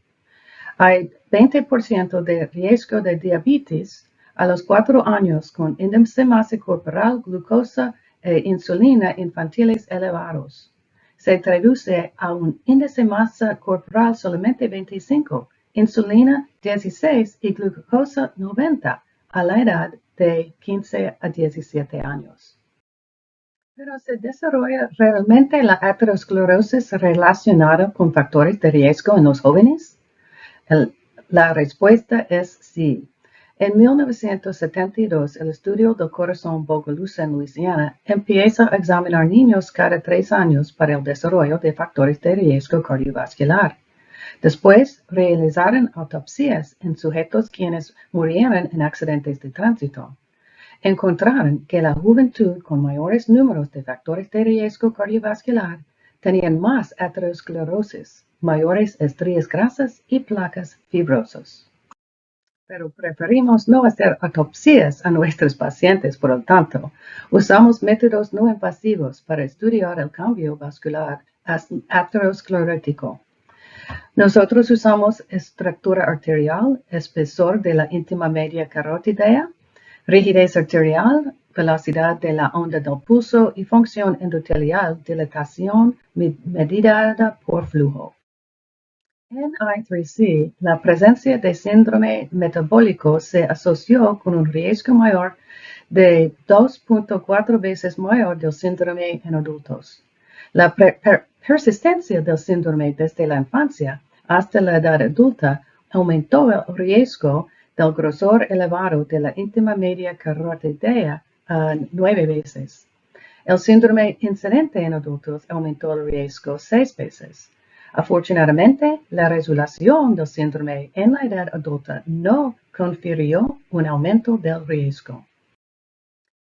Hay 20% de riesgo de diabetes a los 4 años con índice de masa corporal, glucosa e insulina infantiles elevados. Se traduce a un índice de masa corporal solamente 25, insulina 16 y glucosa 90 a la edad de 15 a 17 años. Pero ¿se desarrolla realmente la aterosclerosis relacionada con factores de riesgo en los jóvenes? La respuesta es sí. En 1972, el estudio del corazón Bogalusa en Luisiana empieza a examinar niños cada 3 años para el desarrollo de factores de riesgo cardiovascular. Después, realizaron autopsias en sujetos quienes murieron en accidentes de tránsito. Encontraron que la juventud con mayores números de factores de riesgo cardiovascular tenían más aterosclerosis, mayores estrías grasas y placas fibrosas. Pero preferimos no hacer autopsias a nuestros pacientes, por lo tanto, usamos métodos no invasivos para estudiar el cambio vascular aterosclerótico. Nosotros usamos estructura arterial, espesor de la íntima media carótida, rigidez arterial, velocidad de la onda del pulso y función endotelial, dilatación medida por flujo. En I3C, la presencia de síndrome metabólico se asoció con un riesgo mayor de 2.4 veces mayor del síndrome en adultos. La persistencia del síndrome desde la infancia hasta la edad adulta aumentó el riesgo del grosor elevado de la íntima media carotidia a 9 veces. El síndrome incidente en adultos aumentó el riesgo 6 veces. Afortunadamente, la resolución del síndrome en la edad adulta no confirió un aumento del riesgo.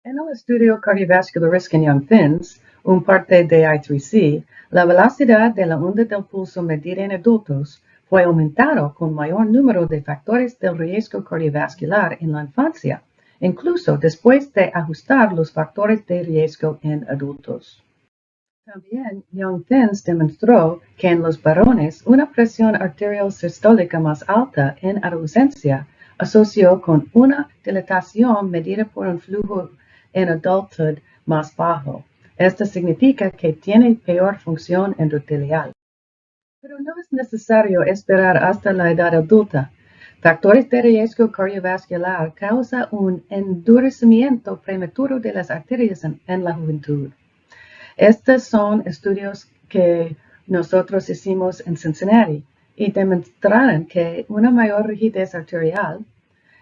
En el estudio Cardiovascular Risk in Young Finns, un parte de I3C, la velocidad de la onda del pulso medida en adultos fue aumentado con mayor número de factores del riesgo cardiovascular en la infancia, incluso después de ajustar los factores de riesgo en adultos. También Young Finns demostró que en los varones una presión arterial sistólica más alta en adolescencia asoció con una dilatación medida por un flujo en adulthood más bajo. Esto significa que tiene peor función endotelial. Pero no es necesario esperar hasta la edad adulta. Factores de riesgo cardiovascular causan un endurecimiento prematuro de las arterias en la juventud. Estos son estudios que nosotros hicimos en Cincinnati y demostraron que una mayor rigidez arterial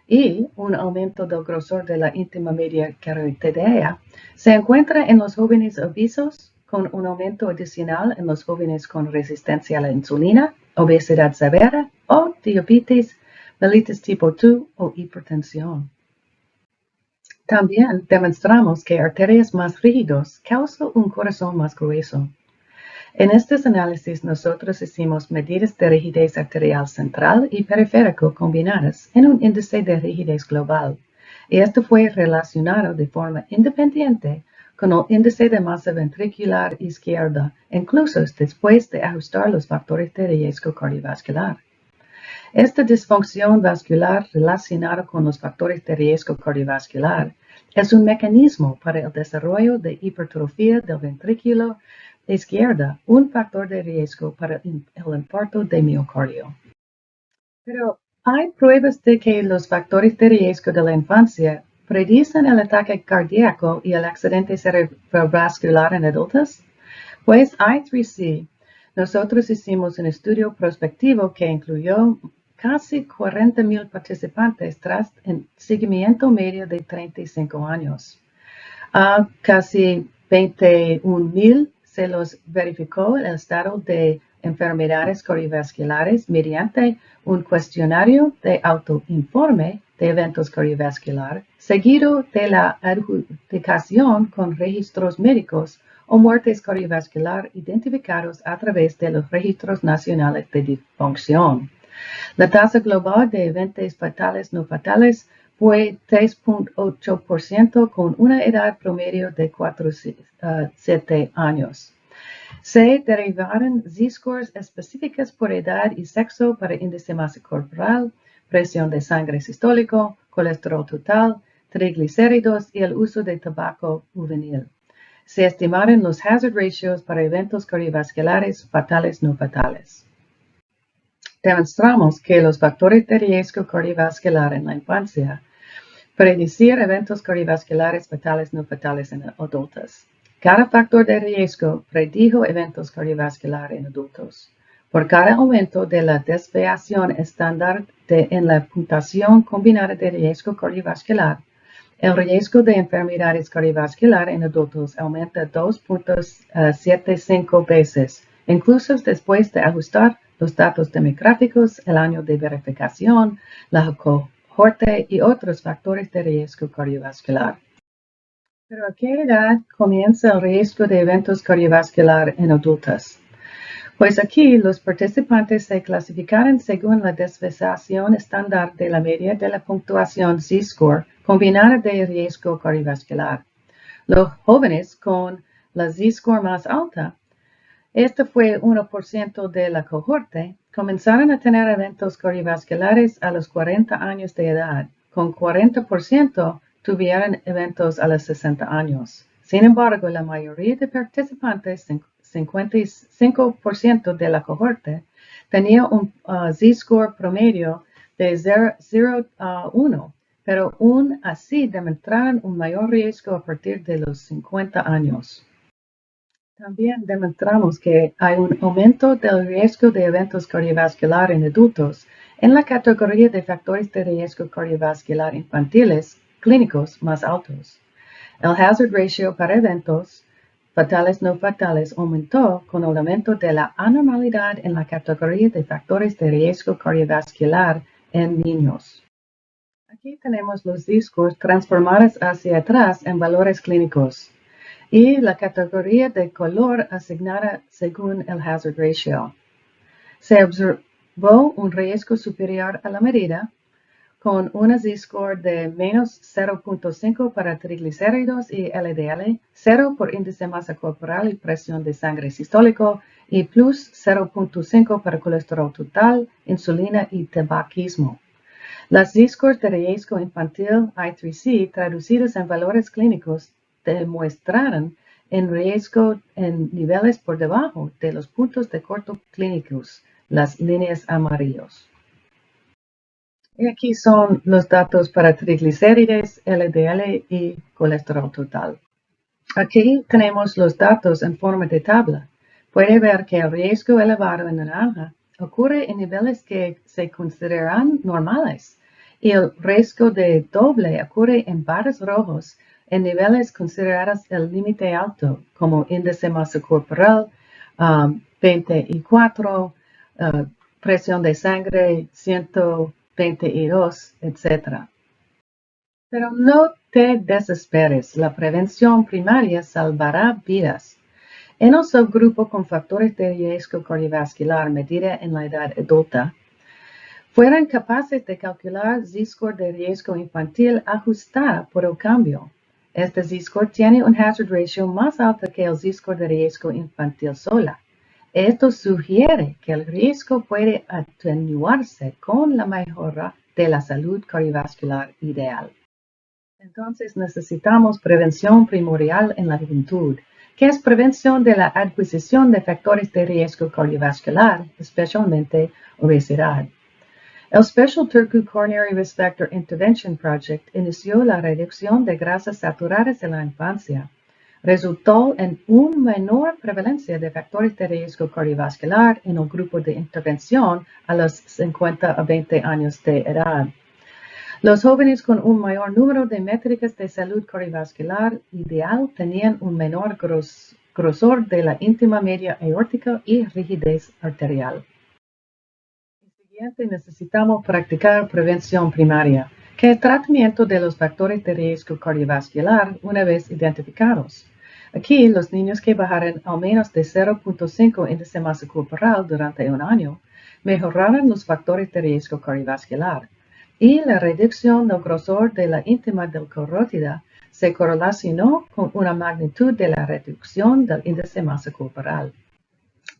y un aumento del grosor de la íntima media carotidia se encuentra en los jóvenes obesos, con un aumento adicional en los jóvenes con resistencia a la insulina, obesidad severa o diabetes mellitus tipo 2 o hipertensión. También demostramos que arterias más rígidas causan un corazón más grueso. En estos análisis nosotros hicimos medidas de rigidez arterial central y periférico combinadas en un índice de rigidez global, y esto fue relacionado de forma independiente con el índice de masa ventricular izquierda, incluso después de ajustar los factores de riesgo cardiovascular. Esta disfunción vascular relacionada con los factores de riesgo cardiovascular es un mecanismo para el desarrollo de hipertrofia del ventrículo izquierda, un factor de riesgo para el infarto de miocardio. Pero hay pruebas de que los factores de riesgo de la infancia predicen el ataque cardíaco y el accidente cerebrovascular en adultos. Pues I3C, nosotros hicimos un estudio prospectivo que incluyó casi 40,000 participantes tras un seguimiento medio de 35 años. A casi 21,000 se los verificó el estado de enfermedades cardiovasculares mediante un cuestionario de autoinforme de eventos cardiovasculares, seguido de la adjudicación con registros médicos o muertes cardiovasculares identificados a través de los registros nacionales de disfunción. La tasa global de eventos fatales no fatales fue 3.8% con una edad promedio de 7 años. Se derivaron Z-scores específicas por edad y sexo para índice de masa corporal, presión de sangre sistólico, colesterol total, triglicéridos y el uso de tabaco juvenil. Se estimaron los hazard ratios para eventos cardiovasculares fatales no fatales. Demostramos que los factores de riesgo cardiovascular en la infancia predecir eventos cardiovasculares fatales no fatales en adultos. Cada factor de riesgo predijo eventos cardiovasculares en adultos. Por cada aumento de la desviación estándar en la puntuación combinada de riesgo cardiovascular, el riesgo de enfermedades cardiovasculares en adultos aumenta 2.75 veces, incluso después de ajustar los datos demográficos, el año de verificación, la cohorte y otros factores de riesgo cardiovascular. ¿Pero a qué edad comienza el riesgo de eventos cardiovasculares en adultos? Pues aquí los participantes se clasificaron según la desviación estándar de la media de la puntuación Z-score combinada de riesgo cardiovascular. Los jóvenes con la Z-score más alta, este fue 1% de la cohorte, comenzaron a tener eventos cardiovasculares a los 40 años de edad, con 40% tuvieron eventos a los 60 años. Sin embargo, la mayoría de participantes, 55% de la cohorte, tenía un Z-score promedio de 0.1, pero aún así demostraron un mayor riesgo a partir de los 50 años. También demostramos que hay un aumento del riesgo de eventos cardiovasculares en adultos en la categoría de factores de riesgo cardiovascular infantiles clínicos más altos. El hazard ratio para eventos fatales no fatales aumentó con el aumento de la anormalidad en la categoría de factores de riesgo cardiovascular en niños. Aquí tenemos los discos transformados hacia atrás en valores clínicos y la categoría de color asignada según el hazard ratio. Se observó un riesgo superior a la medida con una Z-score de menos 0.5 para triglicéridos y LDL, 0 por índice de masa corporal y presión de sangre sistólico y plus 0.5 para colesterol total, insulina y tabaquismo. Las Z-scores de riesgo infantil I3C traducidas en valores clínicos demuestraron en riesgo en niveles por debajo de los puntos de corto clínicos, las líneas amarillas. Y aquí son los datos para triglicéridos, LDL y colesterol total. Aquí tenemos los datos en forma de tabla. Puede ver que el riesgo elevado en naranja ocurre en niveles que se consideran normales y el riesgo de doble ocurre en barras rojos en niveles considerados el límite alto, como índice de masa corporal 24, presión de sangre 100 22, etc. Pero no te desesperes, la prevención primaria salvará vidas. En un subgrupo con factores de riesgo cardiovascular medida en la edad adulta, fueron capaces de calcular Z-score de riesgo infantil ajustada por el cambio. Este Z-score tiene un hazard ratio más alto que el Z-score de riesgo infantil sola. Esto sugiere que el riesgo puede atenuarse con la mejora de la salud cardiovascular ideal. Entonces necesitamos prevención primordial en la juventud, que es prevención de la adquisición de factores de riesgo cardiovascular, especialmente obesidad. El Special Turku Coronary Risk Factor Intervention Project inició la reducción de grasas saturadas en la infancia. Resultó en una menor prevalencia de factores de riesgo cardiovascular en el grupo de intervención a los 50 a 20 años de edad. Los jóvenes con un mayor número de métricas de salud cardiovascular ideal tenían un menor grosor de la íntima media aórtica y rigidez arterial. Necesitamos practicar prevención primaria, que es el tratamiento de los factores de riesgo cardiovascular una vez identificados. Aquí, los niños que bajaron al menos de 0.5 índice de masa corporal durante un año mejoraron los factores de riesgo cardiovascular y la reducción del grosor de la íntima del carótida se correlacionó con una magnitud de la reducción del índice de masa corporal.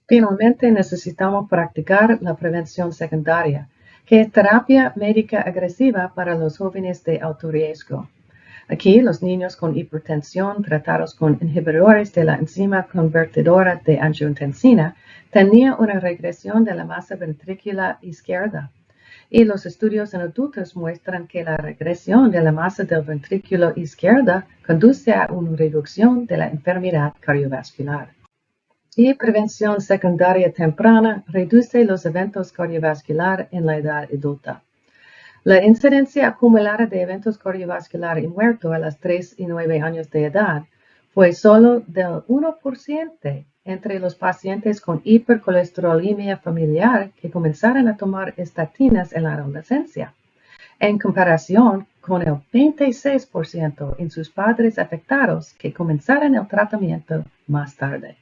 Finalmente, necesitamos practicar la prevención secundaria, que es terapia médica agresiva para los jóvenes de alto riesgo. Aquí, los niños con hipertensión tratados con inhibidores de la enzima convertidora de angiotensina tenían una regresión de la masa ventricular izquierda. Y los estudios en adultos muestran que la regresión de la masa del ventrículo izquierda conduce a una reducción de la enfermedad cardiovascular. Y prevención secundaria temprana reduce los eventos cardiovasculares en la edad adulta. La incidencia acumulada de eventos cardiovasculares y muertos a los 3 y 9 años de edad fue solo del 1% entre los pacientes con hipercolesterolemia familiar que comenzaron a tomar estatinas en la adolescencia, en comparación con el 26% en sus padres afectados que comenzaron el tratamiento más tarde.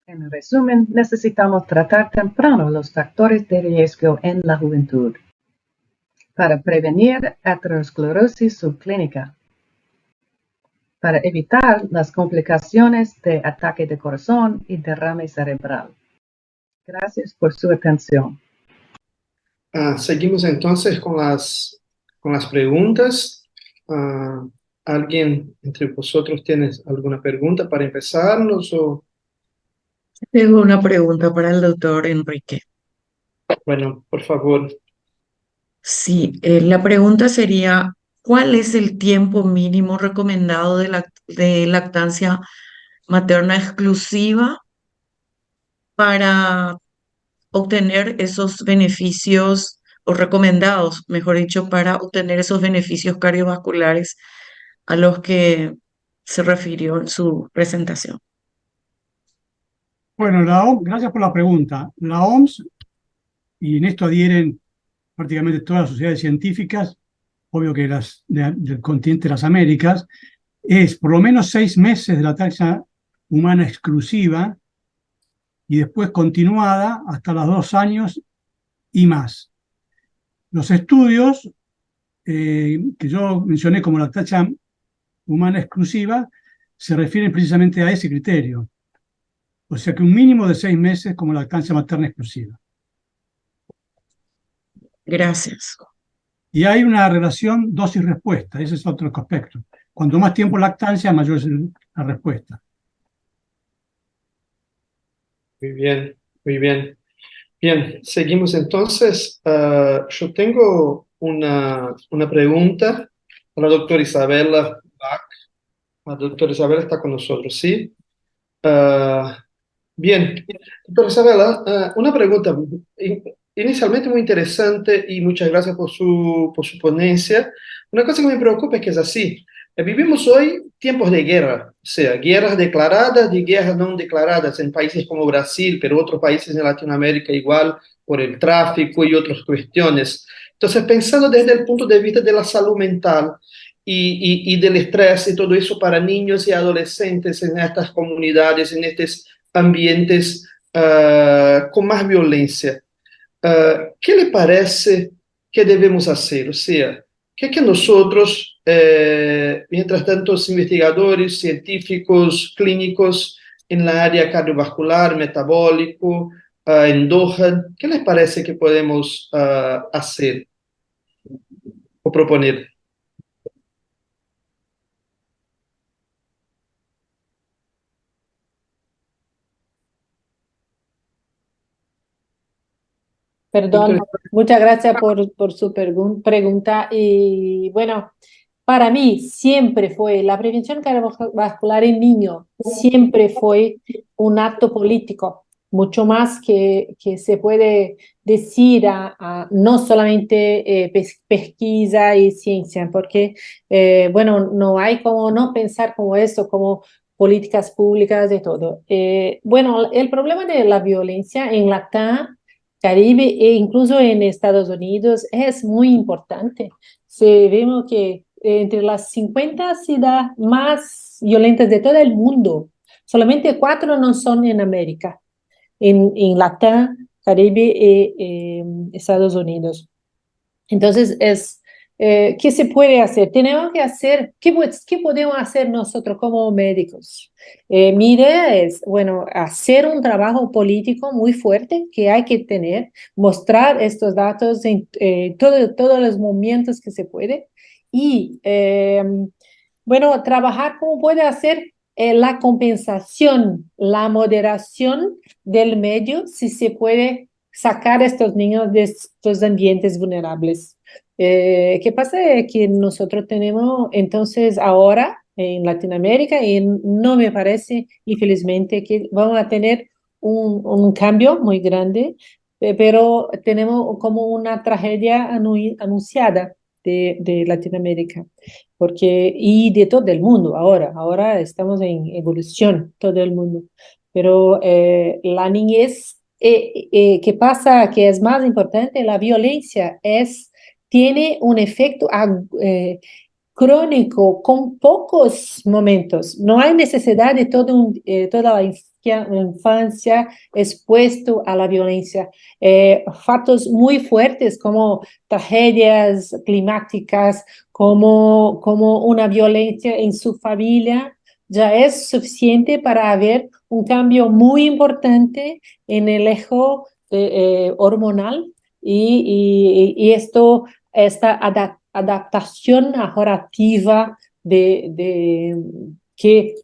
En resumen, necesitamos tratar temprano los factores de riesgo en la juventud para prevenir aterosclerosis subclínica, para evitar las complicaciones de ataque de corazón y derrame cerebral. Gracias por su atención. Seguimos entonces con las preguntas. ¿Alguien entre vosotros tiene alguna pregunta para empezarnos? Tengo una pregunta para el doctor Enrique. Bueno, por favor. Sí, la pregunta sería, ¿cuál es el tiempo mínimo recomendado de lactancia materna exclusiva para obtener esos beneficios, o recomendados, mejor dicho, para obtener esos beneficios cardiovasculares a los que se refirió en su presentación? Bueno, gracias por la pregunta. La OMS, y en esto adhieren prácticamente todas las sociedades científicas, obvio que las del continente de las Américas, es por lo menos 6 meses de lactancia humana exclusiva y después continuada hasta los 2 años y más. Los estudios que yo mencioné como lactancia humana exclusiva se refieren precisamente a ese criterio. O sea que un mínimo de 6 meses como lactancia materna exclusiva. Gracias. Y hay una relación dosis-respuesta, ese es otro aspecto. Cuanto más tiempo lactancia, mayor es la respuesta. Muy bien, muy bien. Bien, seguimos entonces. Yo tengo una pregunta a la doctora Isabela Bach. La doctora Isabela está con nosotros, ¿sí? Bien, doctora Isabela, una pregunta inicialmente muy interesante y muchas gracias por su ponencia. Una cosa que me preocupa es que es así. Vivimos hoy tiempos de guerra, o sea, guerras declaradas y guerras no declaradas en países como Brasil, pero otros países en Latinoamérica igual, por el tráfico y otras cuestiones. Entonces, pensando desde el punto de vista de la salud mental y del estrés y todo eso para niños y adolescentes en estas comunidades, en estos ambientes con más violencia, ¿qué le parece que debemos hacer? O sea, ¿qué que nosotros, mientras tantos investigadores, científicos, clínicos en la área cardiovascular, metabólico, endógeno, ¿qué les parece que podemos hacer o proponer? Perdón, Doctor, muchas gracias por su pregunta. Y bueno, para mí siempre fue la prevención cardiovascular en niños, siempre fue un acto político, mucho más que se puede decir no solamente pesquisa y ciencia, porque bueno, no hay como no pensar como eso, como políticas públicas de todo. Bueno, el problema de la violencia en Latam Caribe e incluso en Estados Unidos es muy importante. Vemos que entre las 50 ciudades más violentas de todo el mundo, solamente 4 no son en América, en Latam, Caribe y Estados Unidos. Entonces, ¿qué se puede hacer? Tenemos que hacer, ¿qué podemos hacer nosotros como médicos? Mi idea es, bueno, hacer un trabajo político muy fuerte que hay que tener, mostrar estos datos en todos los momentos que se puede y, bueno, trabajar cómo puede hacer la compensación, la moderación del medio, si se puede sacar a estos niños de estos ambientes vulnerables. ¿Qué pasa? Que nosotros tenemos entonces ahora en Latinoamérica y no me parece, infelizmente, que vamos a tener un cambio muy grande, pero tenemos como una tragedia anunciada de Latinoamérica porque, y de todo el mundo ahora estamos en evolución, todo el mundo. Pero la niñez, ¿qué pasa? Que es más importante, la violencia tiene un efecto crónico con pocos momentos. No hay necesidad de toda la infancia expuesto a la violencia. Fatos muy fuertes como tragedias climáticas, como una violencia en su familia, ya es suficiente para haber un cambio muy importante en el eje hormonal y esta adaptación adaptativa que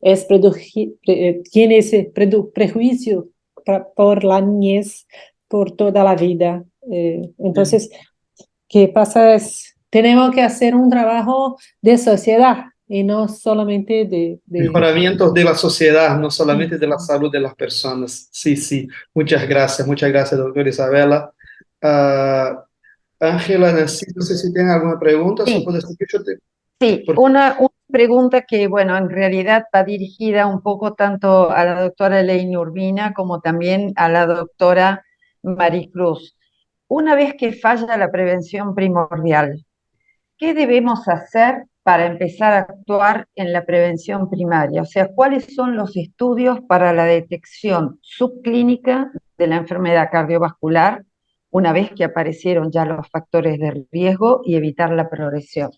tiene ese prejuicio por la niñez por toda la vida. Entonces, ¿qué pasa? Tenemos que hacer un trabajo de sociedad y no solamente mejoramientos de la sociedad, no solamente de la salud de las personas. Sí, sí. Muchas gracias, doctora Isabela. Ángela, Nancy, no sé si tienen alguna pregunta. Sí. Si puedes decir, Sí, una pregunta que, bueno, en realidad va dirigida un poco tanto a la doctora Elaine Urbina como también a la doctora Maricruz. Una vez que falla la prevención primordial, ¿qué debemos hacer para empezar a actuar en la prevención primaria? O sea, ¿cuáles son los estudios para la detección subclínica de la enfermedad cardiovascular una vez que aparecieron ya los factores de riesgo y evitar la progresión?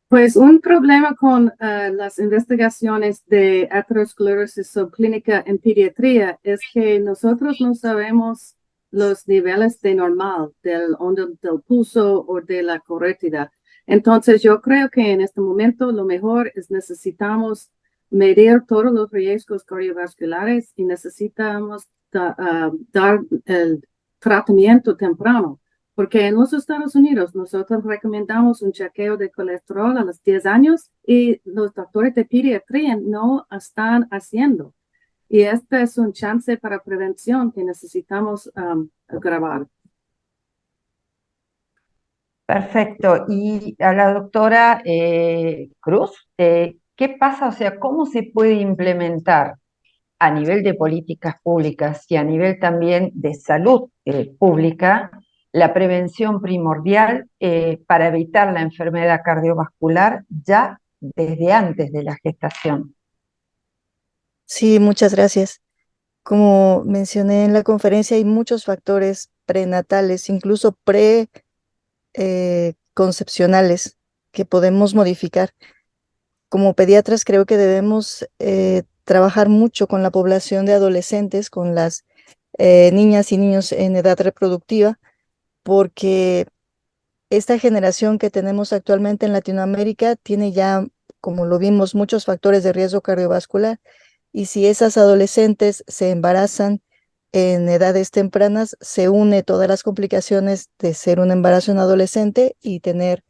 Pues un problema con las investigaciones de aterosclerosis subclínica en pediatría es que nosotros no sabemos los niveles de normal del onda del pulso o de la carótida. Entonces yo creo que en este momento lo mejor es necesitamos medir todos los riesgos cardiovasculares y necesitamos dar el tratamiento temprano. Porque en los Estados Unidos nosotros recomendamos un chequeo de colesterol a los 10 años y los doctores de pediatría no están haciendo. Y esta es un chance para prevención que necesitamos grabar. Perfecto. Y a la doctora Cruz, ¿qué pasa? O sea, ¿cómo se puede implementar a nivel de políticas públicas y a nivel también de salud pública la prevención primordial para evitar la enfermedad cardiovascular ya desde antes de la gestación. Sí, muchas gracias. Como mencioné en la conferencia, hay muchos factores prenatales, incluso concepcionales, que podemos modificar. Como pediatras creo que debemos trabajar mucho con la población de adolescentes, con las niñas y niños en edad reproductiva, porque esta generación que tenemos actualmente en Latinoamérica tiene ya, como lo vimos, muchos factores de riesgo cardiovascular. Y si esas adolescentes se embarazan en edades tempranas, se une todas las complicaciones de ser un embarazo en adolescente y tener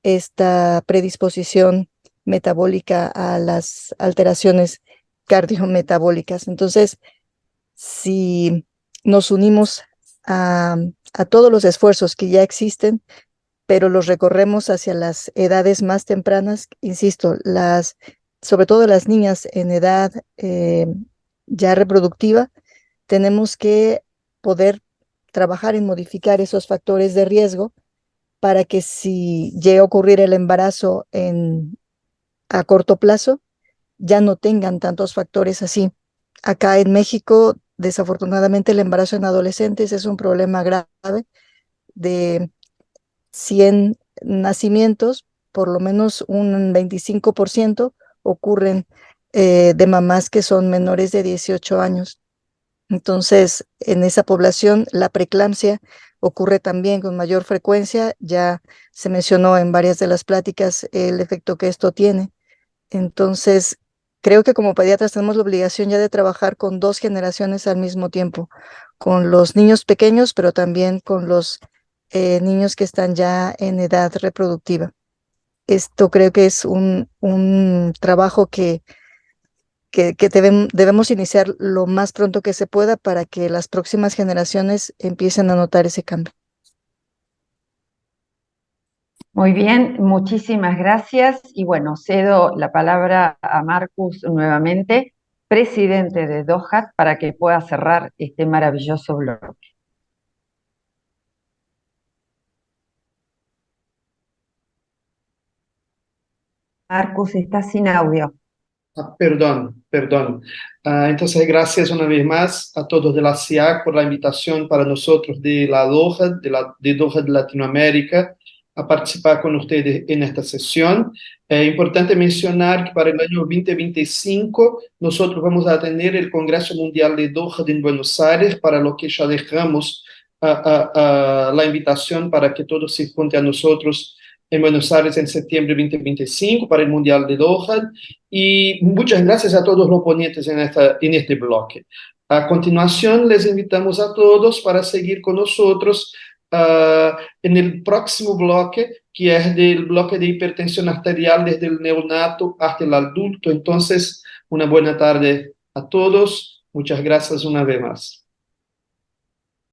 esta predisposición metabólica a las alteraciones cardiometabólicas. Entonces, si nos unimos a todos los esfuerzos que ya existen, pero los recorremos hacia las edades más tempranas, insisto, sobre todo las niñas en edad ya reproductiva, tenemos que poder trabajar en modificar esos factores de riesgo para que si llega a ocurrir el embarazo a corto plazo, ya no tengan tantos factores así. Acá en México, desafortunadamente, el embarazo en adolescentes es un problema grave. De 100 nacimientos, por lo menos un 25% ocurren de mamás que son menores de 18 años. Entonces, en esa población, la preeclampsia ocurre también con mayor frecuencia. Ya se mencionó en varias de las pláticas el efecto que esto tiene. Entonces, creo que como pediatras tenemos la obligación ya de trabajar con dos generaciones al mismo tiempo, con los niños pequeños, pero también con los niños que están ya en edad reproductiva. Esto creo que es un trabajo que debemos iniciar lo más pronto que se pueda para que las próximas generaciones empiecen a notar ese cambio. Muy bien, muchísimas gracias. Y bueno, cedo la palabra a Marcus nuevamente, presidente de DOHAT, para que pueda cerrar este maravilloso bloque. Marcus, está sin audio. Perdón. Entonces, gracias una vez más a todos de la CIAC por la invitación para nosotros de la DOHAT, de DOHAT Latinoamérica, a participar con ustedes en esta sesión. Es importante mencionar que para el año 2025 nosotros vamos a tener el Congreso Mundial de DOHAT en Buenos Aires, para lo que ya dejamos la invitación para que todos se junten a nosotros en Buenos Aires en septiembre de 2025 para el Mundial de DOHAT. Y muchas gracias a todos los ponentes en este bloque. A continuación, les invitamos a todos para seguir con nosotros en el próximo bloque, que es del bloque de hipertensión arterial desde el neonato hasta el adulto. Entonces, una buena tarde a todos. Muchas gracias una vez más.